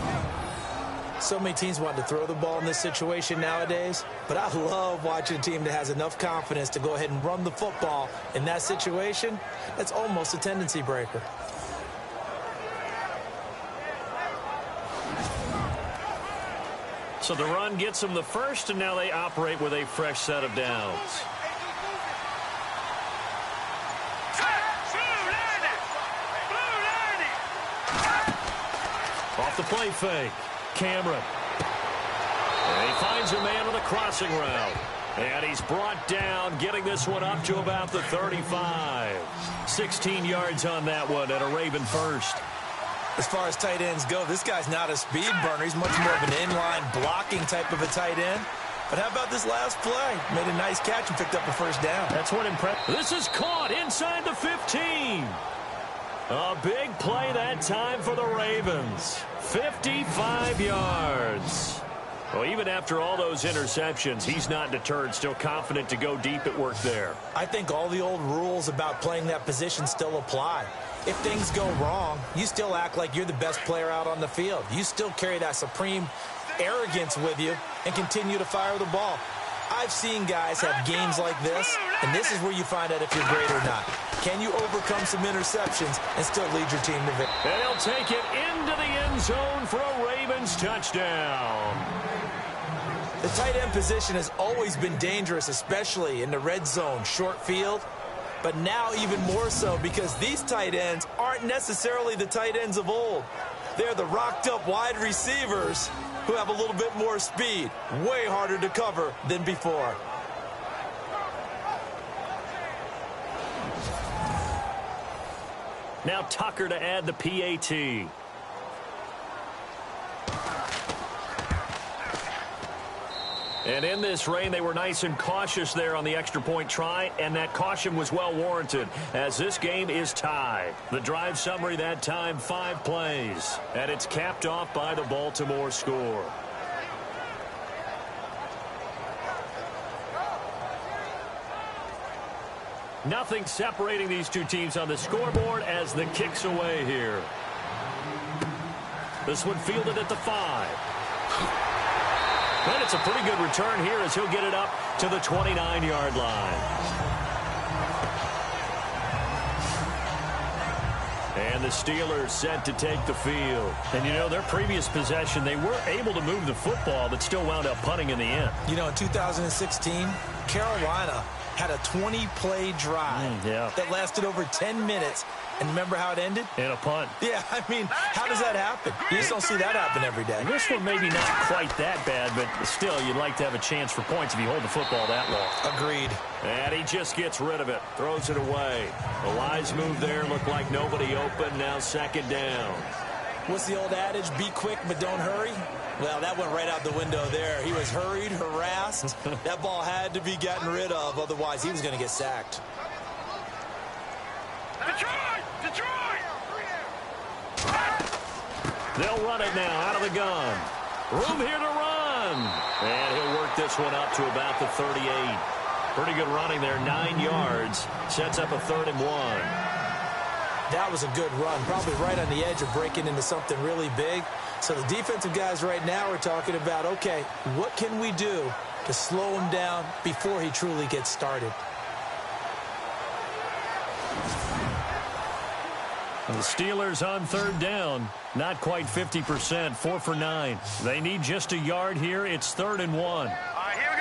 So many teams want to throw the ball in this situation nowadays, but I love watching a team that has enough confidence to go ahead and run the football in that situation. That's almost a tendency breaker. So the run gets them the first, and now they operate with a fresh set of downs. Off the play fake. Cameron. And he finds a man on the crossing route. And he's brought down, getting this one up to about the 35. 16 yards on that one, and a Raven first. As far as tight ends go, this guy's not a speed burner. He's much more of an inline blocking type of a tight end. But how about this last play? Made a nice catch and picked up a first down. That's what impressed. This is caught inside the 15. A big play that time for the Ravens. 55 yards. Well, even after all those interceptions, he's not deterred, still confident to go deep at work there. I think all the old rules about playing that position still apply. If things go wrong, you still act like you're the best player out on the field. You still carry that supreme arrogance with you and continue to fire the ball. I've seen guys have games like this, and this is where you find out if you're great or not. Can you overcome some interceptions and still lead your team to victory? And he'll take it into the end zone for a Ravens touchdown. The tight end position has always been dangerous, especially in the red zone, short field. But now even more so because these tight ends aren't necessarily the tight ends of old. They're the rocked-up wide receivers who have a little bit more speed. Way harder to cover than before. Now Tucker to add the PAT. And in this rain, they were nice and cautious there on the extra point try, and that caution was well warranted as this game is tied. The drive summary that time, 5 plays, and it's capped off by the Baltimore score. Nothing separating these two teams on the scoreboard as the kick's away here. This one fielded at the 5. And it's a pretty good return here as he'll get it up to the 29-yard line. And the Steelers set to take the field. And, you know, their previous possession, they were able to move the football, but still wound up punting in the end. You know, in 2016, Carolina had a 20-play drive that lasted over 10 minutes. And remember how it ended? In a punt. Yeah, I mean, how does that happen? You just don't see that happen every day. This one maybe not quite that bad, but still, you'd like to have a chance for points if you hold the football that long. Agreed. And he just gets rid of it, throws it away. The wise move there, looked like nobody open, now second down. What's the old adage, be quick but don't hurry? Well, that went right out the window there. He was hurried, harassed. That ball had to be gotten rid of, otherwise he was going to get sacked. Detroit! They'll run it now out of the gun. Room here to run. And he'll work this one up to about the 38. Pretty good running there, 9 yards. Sets up a 3rd and 1. That was a good run, probably right on the edge of breaking into something really big. So the defensive guys right now are talking about, okay, what can we do to slow him down before he truly gets started? The Steelers on 3rd down. Not quite 50%, 4 for 9. They need just a yard here. It's 3rd and 1. All right, here we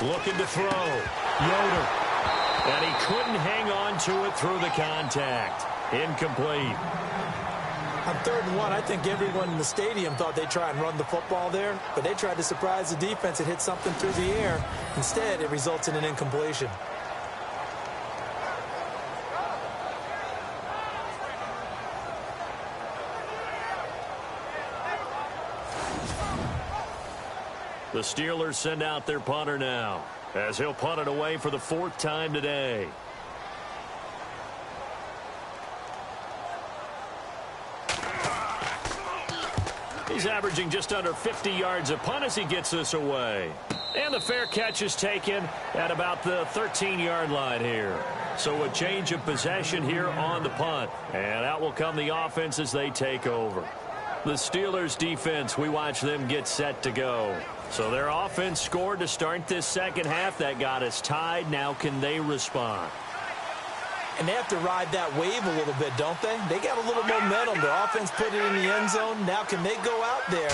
go. Looking to throw. Yoder. And he couldn't hang on to it through the contact. Incomplete. On 3rd and 1, I think everyone in the stadium thought they'd try and run the football there, but they tried to surprise the defense and hit something through the air. Instead, it results in an incompletion. The Steelers send out their punter now, as he'll punt it away for the 4th time today. He's averaging just under 50 yards a punt as he gets this away. And the fair catch is taken at about the 13-yard line here. So a change of possession here on the punt. And out will come the offense as they take over. The Steelers defense, we watch them get set to go. So their offense scored to start this second half. That got us tied. Now can they respond? And they have to ride that wave a little bit, don't they? They got a little momentum. Their offense put it in the end zone. Now can they go out there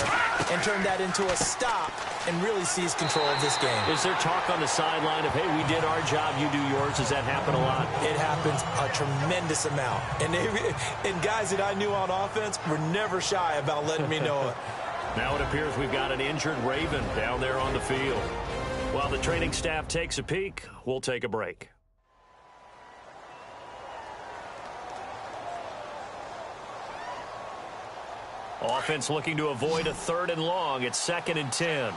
and turn that into a stop and really seize control of this game? Is there talk on the sideline of, hey, we did our job, you do yours? Does that happen a lot? It happens a tremendous amount. And guys that I knew on offense were never shy about letting me know it. Now it appears we've got an injured Raven down there on the field. While the training staff takes a peek, we'll take a break. Offense looking to avoid a 3rd and long. It's 2nd and 10.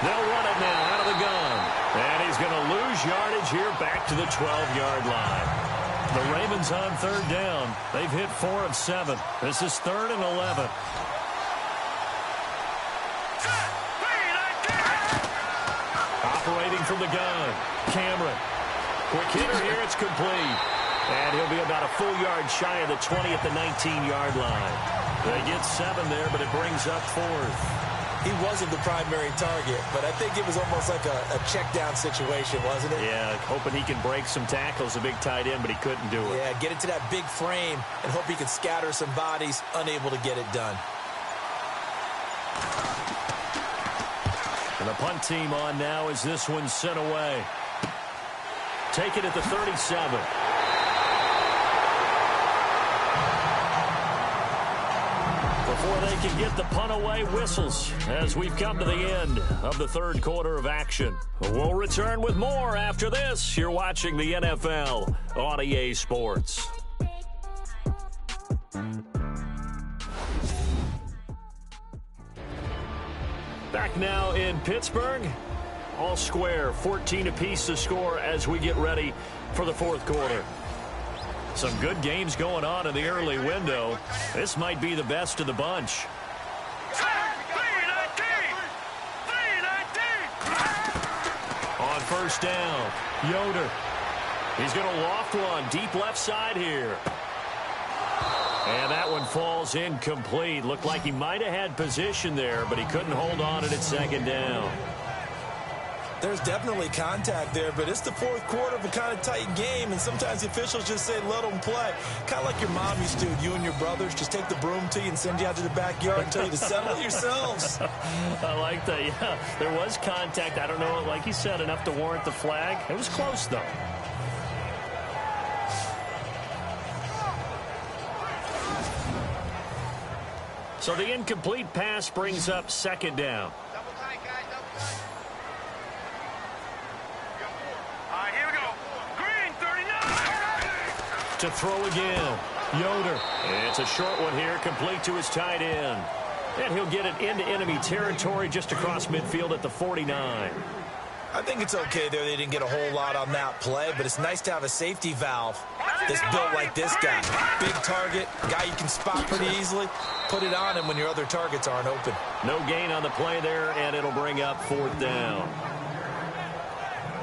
They'll run it now out of the gun. And he's going to lose yardage here back to the 12-yard line. The Ravens on 3rd down. They've hit 4 of 7. This is 3rd and 11. Operating from the gun. Cameron. Quick hitter here. It's complete. And he'll be about a full yard shy of the 20 at the 19-yard line. They get 7 there, but it brings up 4th. He wasn't the primary target, but I think it was almost like a check-down situation, wasn't it? Yeah, hoping he can break some tackles, a big tight end, but he couldn't do it. Yeah, get into that big frame and hope he can scatter some bodies, unable to get it done. And the punt team on now as this one's sent away. Take it at the 37. Before they can get the punt away, whistles as we've come to the end of the 3rd quarter of action. We'll return with more after this. You're watching the NFL on EA Sports. Back now in Pittsburgh. All square, 14 apiece to score as we get ready for the 4th quarter. Some good games going on in the early window. This might be the best of the bunch. On 1st down, Yoder. He's going to loft one deep left side here. And that one falls incomplete. Looked like he might have had position there, but he couldn't hold on it at second down. There's definitely contact there, but it's the fourth quarter of a kind of tight game, and sometimes the officials just say, let them play. Kind of like your mom used to, you and your brothers, just take the broom to you and send you out to the backyard and tell you to settle it yourselves. I like that, yeah. There was contact. I don't know, like you said, enough to warrant the flag. It was close, though. So the incomplete pass brings up second down. Here we go. Green, 39. To throw again. Yoder. It's a short one here, complete to his tight end. And he'll get it into enemy territory just across midfield at the 49. I think it's okay there. They didn't get a whole lot on that play, but it's nice to have a safety valve that's built like this guy. Big target, guy you can spot pretty easily. Put it on him when your other targets aren't open. No gain on the play there, and it'll bring up fourth down.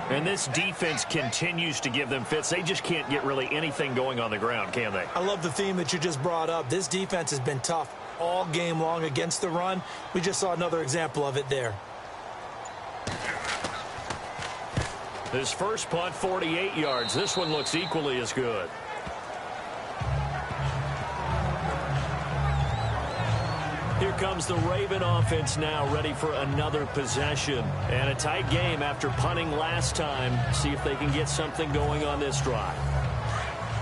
And this defense continues to give them fits. They just can't get really anything going on the ground, can they? I love the theme that you just brought up. This defense has been tough all game long against the run. We just saw another example of it there. His first punt, 48 yards. This one looks equally as good. Here comes the Raven offense now, ready for another possession. And a tight game after punting last time. See if they can get something going on this drive.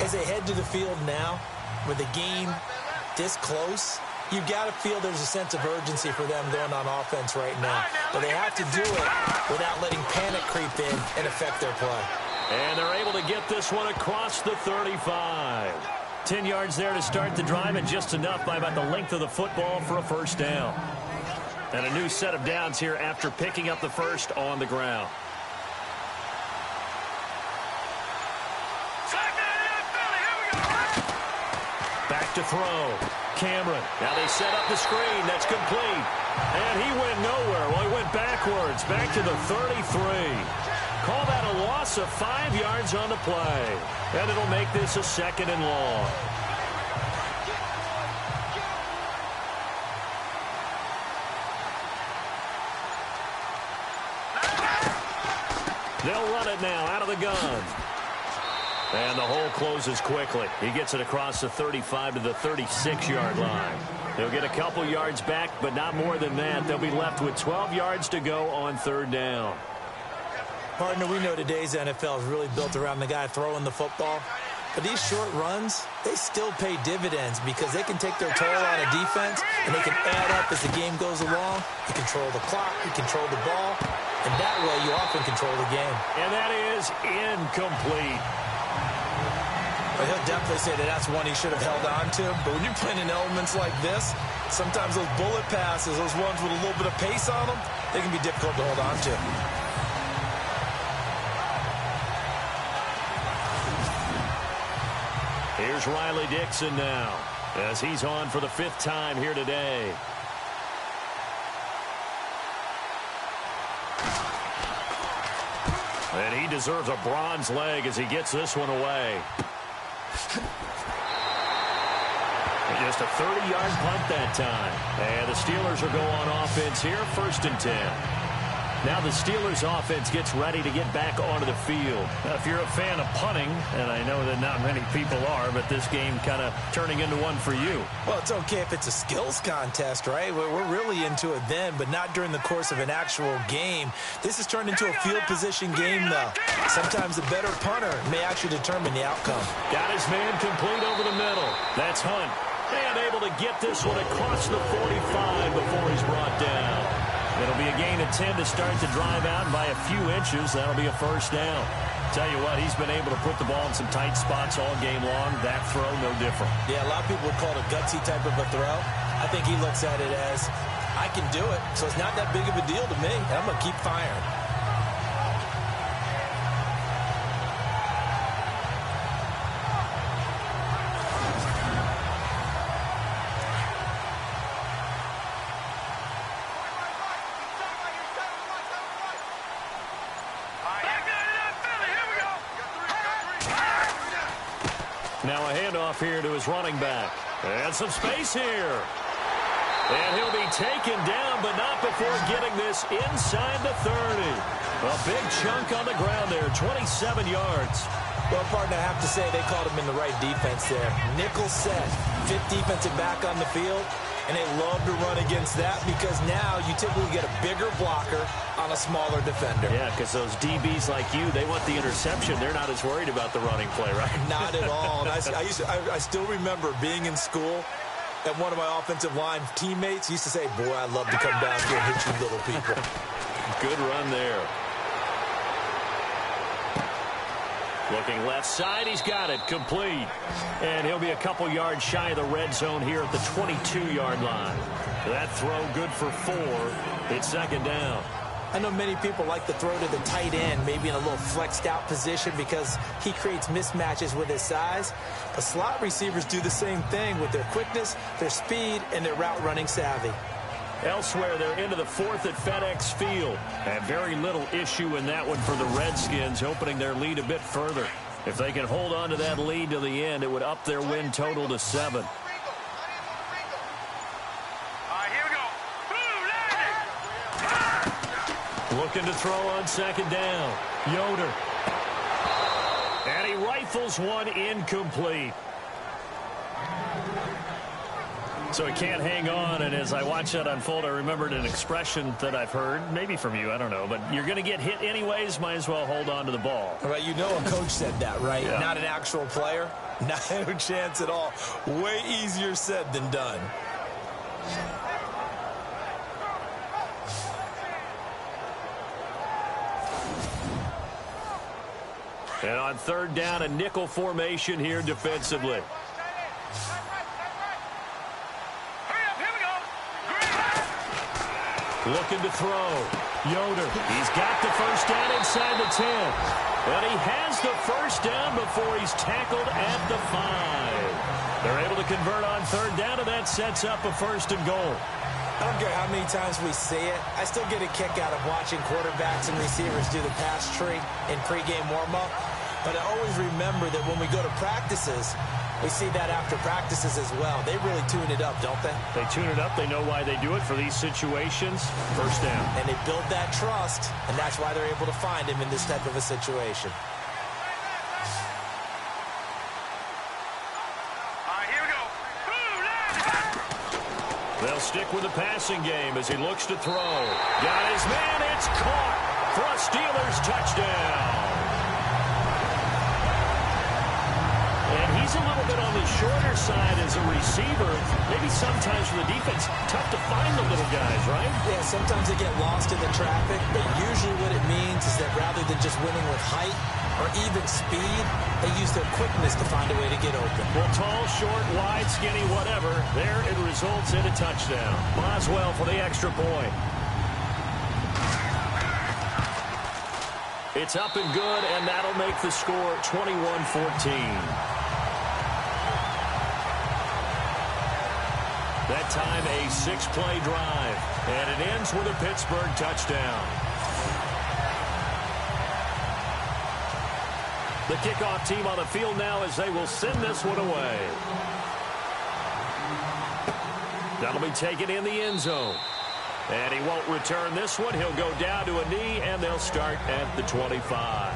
As they head to the field now, with the game this close, you've got to feel there's a sense of urgency for them going on offense right now. But they have to do it without letting panic creep in and affect their play. And they're able to get this one across the 35. 10 yards there to start the drive, and just enough by about the length of the football for a first down. And a new set of downs here after picking up the first on the ground. Back to throw. Cameron. Now they set up the screen. That's complete. And he went nowhere. Well, he went backwards. Back to the 33. Call that a loss of 5 yards on the play. And it'll make this a second and long. They'll run it now out of the gun. And the hole closes quickly. He gets it across the 35 to the 36-yard line. They'll get a couple yards back, but not more than that. They'll be left with 12 yards to go on third down. Partner, we know today's NFL is really built around the guy throwing the football. But these short runs, they still pay dividends because they can take their toll on a defense, and they can add up as the game goes along. You control the clock, you control the ball, and that way you often control the game. And that is incomplete. But he'll definitely say that that's one he should have held on to. But when you're playing in elements like this, sometimes those bullet passes, those ones with a little bit of pace on them, they can be difficult to hold on to. Here's Riley Dixon now, as he's on for the 5th time here today. And he deserves a bronze leg as he gets this one away. Just a 30-yard punt that time. And the Steelers will go on offense here, 1st and 10. Now the Steelers offense gets ready to get back onto the field. Now, if you're a fan of punting, and I know that not many people are, but this game kind of turning into one for you. Well, it's okay if it's a skills contest, right? We're really into it then, but not during the course of an actual game. This has turned into a field position game, though. Sometimes the better punter may actually determine the outcome. Got his man complete over the middle. That's Hunt. And able to get this one across the 45 before he's brought down. It'll be a gain of 10 to start the drive out by a few inches. That'll be a first down. Tell you what, he's been able to put the ball in some tight spots all game long. That throw, no different. Yeah, a lot of people would call it a gutsy type of a throw. I think he looks at it as, I can do it, so it's not that big of a deal to me, and I'm going to keep firing. Now a handoff here to his running back. And some space here. And he'll be taken down, but not before getting this inside the 30. A big chunk on the ground there, 27 yards. Well, partner, I have to say they called him in the right defense there. Nickel set, fifth defensive back on the field, and they love to run against that because now you typically get a bigger blocker on a smaller defender. Yeah, because those DBs like you, they want the interception. They're not as worried about the running play, right? Not at all. And I still remember being in school, and one of my offensive line teammates used to say, boy, I'd love to come down here and hit you little people. Good run there. Looking left side, he's got it, complete. And he'll be a couple yards shy of the red zone here at the 22-yard line. That throw good for 4. It's second down. I know many people like to throw to the tight end, maybe in a little flexed out position because he creates mismatches with his size. But slot receivers do the same thing with their quickness, their speed, and their route running savvy. Elsewhere, they're into the 4th at FedEx Field. And very little issue in that one for the Redskins, opening their lead a bit further. If they can hold on to that lead to the end, it would up their win total to 7. Here we go. Boom, Looking to throw on second down. Yoder. And he rifles one incomplete. So he can't hang on, and as I watch that unfold, I remembered an expression that I've heard, maybe from you, I don't know, but you're going to get hit anyways, might as well hold on to the ball. All right, you know a coach said that, right? Yeah. Not an actual player. No chance at all. Way easier said than done. And on third down, a nickel formation here defensively. Looking to throw. Yoder. He's got the first down inside the 10. And he has the first down before he's tackled at the 5. They're able to convert on third down, and that sets up a 1st and goal. I don't care how many times we see it. I still get a kick out of watching quarterbacks and receivers do the pass tree in pregame warm-up. But I always remember that when we go to practices, we see that after practices as well. They really tune it up, don't they? They tune it up. They know why they do it for these situations. First down. And they build that trust, and that's why they're able to find him in this type of a situation. Here we go. They'll stick with the passing game as he looks to throw. Got his man. It's caught for a Steelers touchdown. And he's a little bit on the shorter side as a receiver. Maybe sometimes for the defense, tough to find the little guys, right? Yeah, sometimes they get lost in the traffic, but usually what it means is that rather than just winning with height or even speed, they use their quickness to find a way to get open. Well, tall, short, wide, skinny, whatever, there it results in a touchdown. Boswell for the extra point. It's up and good, and that'll make the score 21-14. That time a 6-play drive, and it ends with a Pittsburgh touchdown. The kickoff team on the field now as they will send this one away. That'll be taken in the end zone. And he won't return this one. He'll go down to a knee, and they'll start at the 25.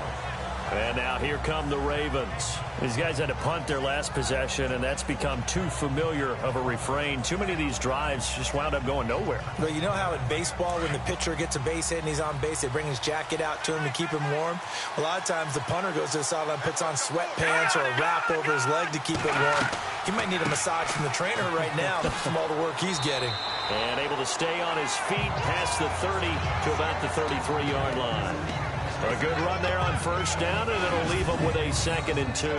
And now here come the Ravens. These guys had to punt their last possession, and that's become too familiar of a refrain. Too many of these drives just wound up going nowhere. But you know how in baseball, when the pitcher gets a base hit and he's on base, they bring his jacket out to him to keep him warm? A lot of times the punter goes to the sideline, puts on sweatpants or a wrap over his leg to keep it warm. He might need a massage from the trainer right now from all the work he's getting. And able to stay on his feet past the 30 to about the 33-yard line. A good run there on first down, and it'll leave him with a 2nd and 2.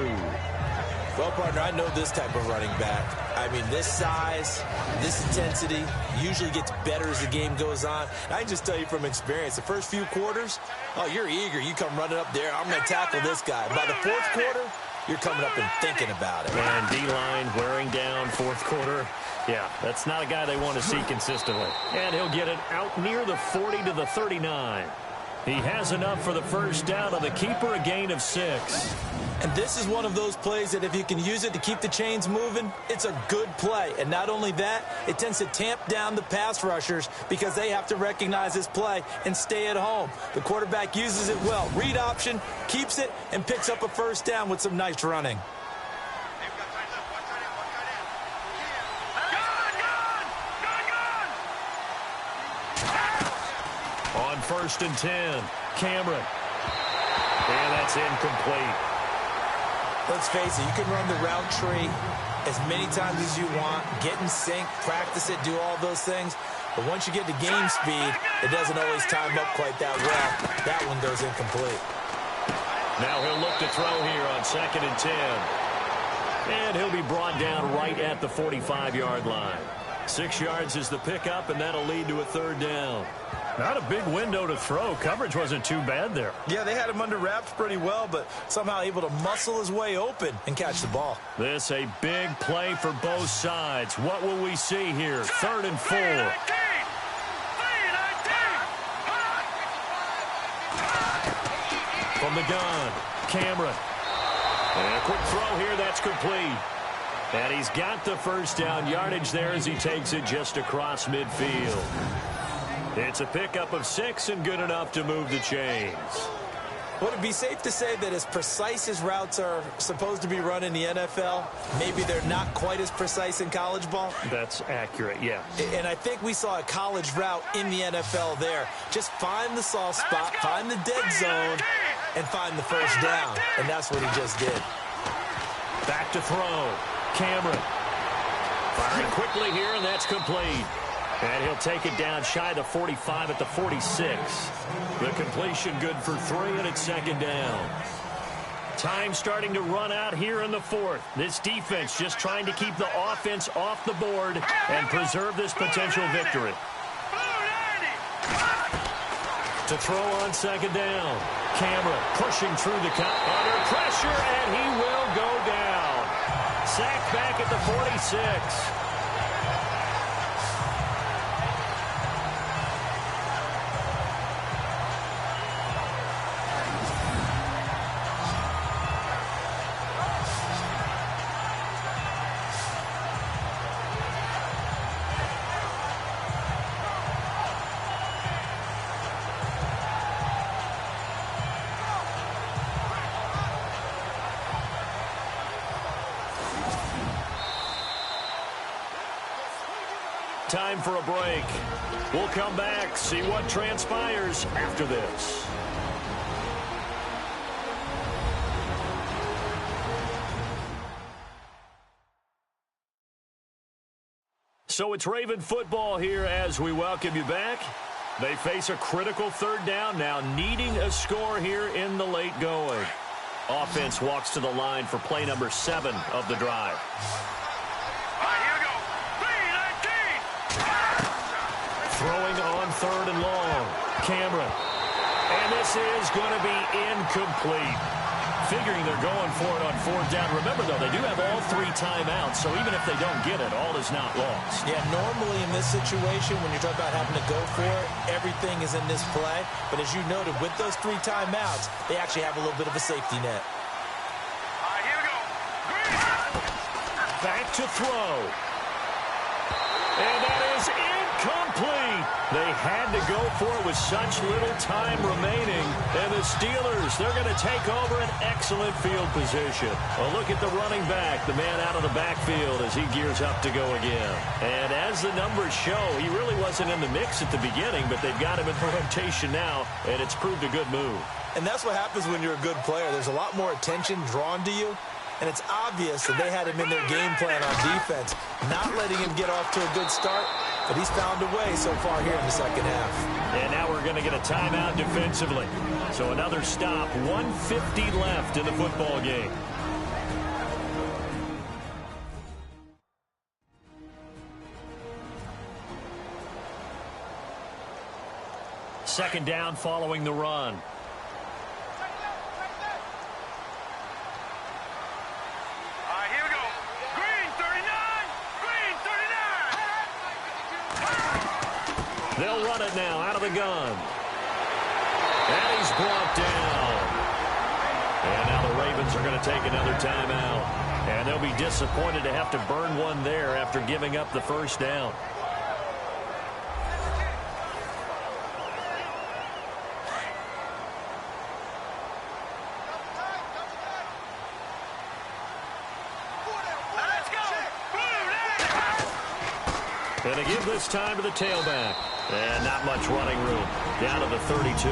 Well, partner, I know this type of running back. I mean, this size, this intensity usually gets better as the game goes on. And I can just tell you from experience, the first few quarters, oh, you're eager. You come running up there, I'm going to tackle this guy. By the 4th quarter, you're coming up and thinking about it. And D-line wearing down 4th quarter. Yeah, that's not a guy they want to see consistently. And he'll get it out near the 40 to the 39. He has enough for the first down on the keeper, a gain of 6. And this is one of those plays that if you can use it to keep the chains moving, it's a good play. And not only that, it tends to tamp down the pass rushers because they have to recognize this play and stay at home. The quarterback uses it well. Read option, keeps it, and picks up a first down with some nice running. On 1st and 10, Cameron. And that's incomplete. Let's face it, you can run the route tree as many times as you want, get in sync, practice it, do all those things. But once you get to game speed, it doesn't always time up quite that well. That one goes incomplete. Now he'll look to throw here on 2nd and 10. And he'll be brought down right at the 45-yard line. 6 yards is the pickup, and that'll lead to a 3rd down. Not a big window to throw. Coverage wasn't too bad there. Yeah, they had him under wraps pretty well, but somehow able to muscle his way open and catch the ball. This a big play for both sides. What will we see here? 3rd and 4. From the gun, Cameron. And a quick throw here, that's complete. And he's got the first down yardage there as he takes it just across midfield. It's a pickup of 6 and good enough to move the chains. Would it be safe to say that as precise as routes are supposed to be run in the NFL, maybe they're not quite as precise in college ball? That's accurate, yeah. And I think we saw a college route in the NFL there. Just find the soft spot, find the dead zone, and find the first down. And that's what he just did. Back to throw. Cameron. Firing quickly here, and that's complete. And he'll take it down shy of the 45 at the 46. The completion good for 3, and it's 2nd down. Time starting to run out here in the 4th. This defense just trying to keep the offense off the board and preserve this potential victory. To throw on 2nd down. Cameron pushing through the cut under pressure, and he will go down. Sacked back at the 46. Time for a break. We'll come back, see what transpires after this. So it's Raven football here as we welcome you back. They face a critical 3rd down now, needing a score here in the late going. Offense walks to the line for play number 7 of the drive. Throwing on 3rd and long. Cameron. And this is going to be incomplete. Figuring they're going for it on 4th down. Remember, though, they do have all 3 timeouts, so even if they don't get it, all is not lost. Yeah, normally in this situation, when you're talking about having to go for it, everything is in this play. But as you noted, with those 3 timeouts, they actually have a little bit of a safety net. Here we go. Back to throw. And that is incomplete. They had to go for it with such little time remaining. And the Steelers, they're going to take over an excellent field position. A look at the running back, the man out of the backfield as he gears up to go again. And as the numbers show, he really wasn't in the mix at the beginning, but they've got him in the rotation now, and it's proved a good move. And that's what happens when you're a good player. There's a lot more attention drawn to you. And it's obvious that they had him in their game plan on defense, not letting him get off to a good start, but he's found a way so far here in the 2nd half. And now we're going to get a timeout defensively. So another stop, 1:50 left in the football game. Second down following the run. Here we go. Green 39. Green 39. They'll run it now out of the gun. And he's brought down. And now the Ravens are going to take another timeout. And they'll be disappointed to have to burn one there after giving up the first down. And they give this time to the tailback. And not much running room. Down to the 32.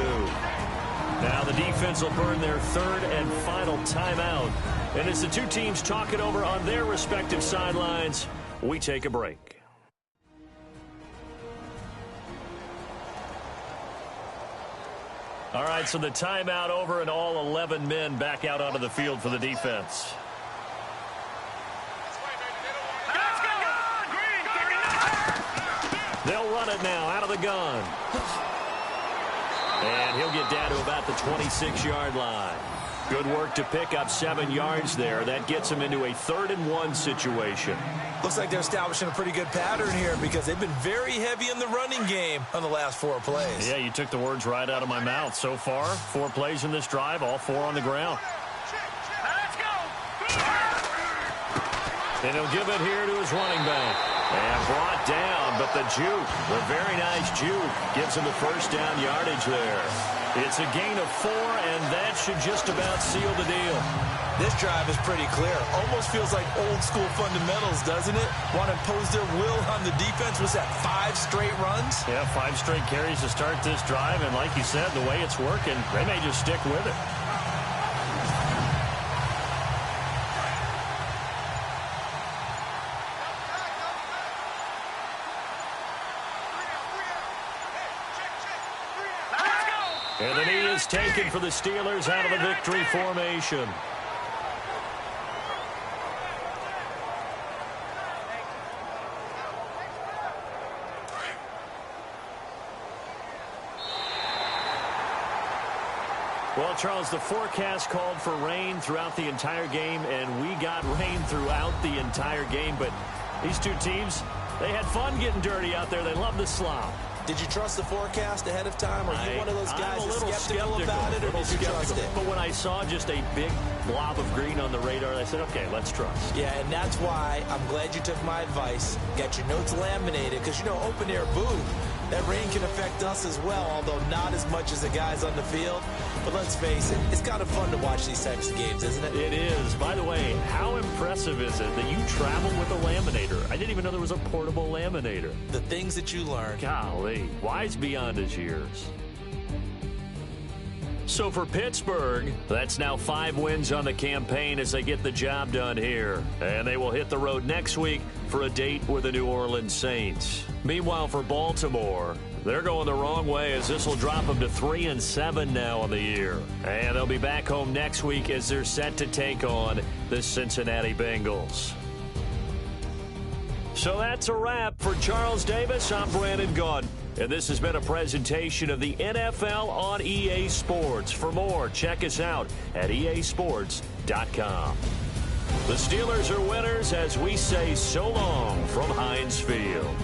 Now the defense will burn their third and final timeout. And as the two teams talk it over on their respective sidelines, we take a break. All right, so the timeout over and all 11 men back out onto the field for the defense. They'll run it now out of the gun. And he'll get down to about the 26-yard line. Good work to pick up 7 yards there. That gets him into a 3rd-and-1 situation. Looks like they're establishing a pretty good pattern here because they've been very heavy in the running game on the last 4 plays. Yeah, you took the words right out of my mouth. So far, 4 plays in this drive, all 4 on the ground. Let's go! And he'll give it here to his running back. And brought down, but the juke, the very nice juke, gives him the first down yardage there. It's a gain of 4, and that should just about seal the deal. This drive is pretty clear. Almost feels like old-school fundamentals, doesn't it? Want to impose their will on the defense. Was that 5 straight runs? Yeah, 5 straight carries to start this drive, and like you said, the way it's working, they may just stick with it. And the knee is taken for the Steelers out of the victory formation. Well, Charles, the forecast called for rain throughout the entire game, and we got rain throughout the entire game. But these two teams, they had fun getting dirty out there. They love the slop. Did you trust the forecast ahead of time? Or are you one of those guys I'm a little skeptical about it, or did you trust it? But when I saw just a big blob of green on the radar, I said, okay, let's trust. Yeah, and that's why I'm glad you took my advice. Got your notes laminated, because, you know, open air booth, that rain can affect us as well, although not as much as the guys on the field. But let's face it, it's kind of fun to watch these types of games, isn't it? It is. By the way, how impressive is it that you travel with a laminator? I didn't even know there was a portable laminator. The things that you learn. Golly, wise beyond his years. So for Pittsburgh, that's now 5 wins on the campaign as they get the job done here. And they will hit the road next week for a date with the New Orleans Saints. Meanwhile, for Baltimore, they're going the wrong way as this will drop them to 3-7 now on the year. And they'll be back home next week as they're set to take on the Cincinnati Bengals. So that's a wrap. For Charles Davis, I'm Brandon Gaudin. And this has been a presentation of the NFL on EA Sports. For more, check us out at easports.com. The Steelers are winners as we say so long from Heinz Field.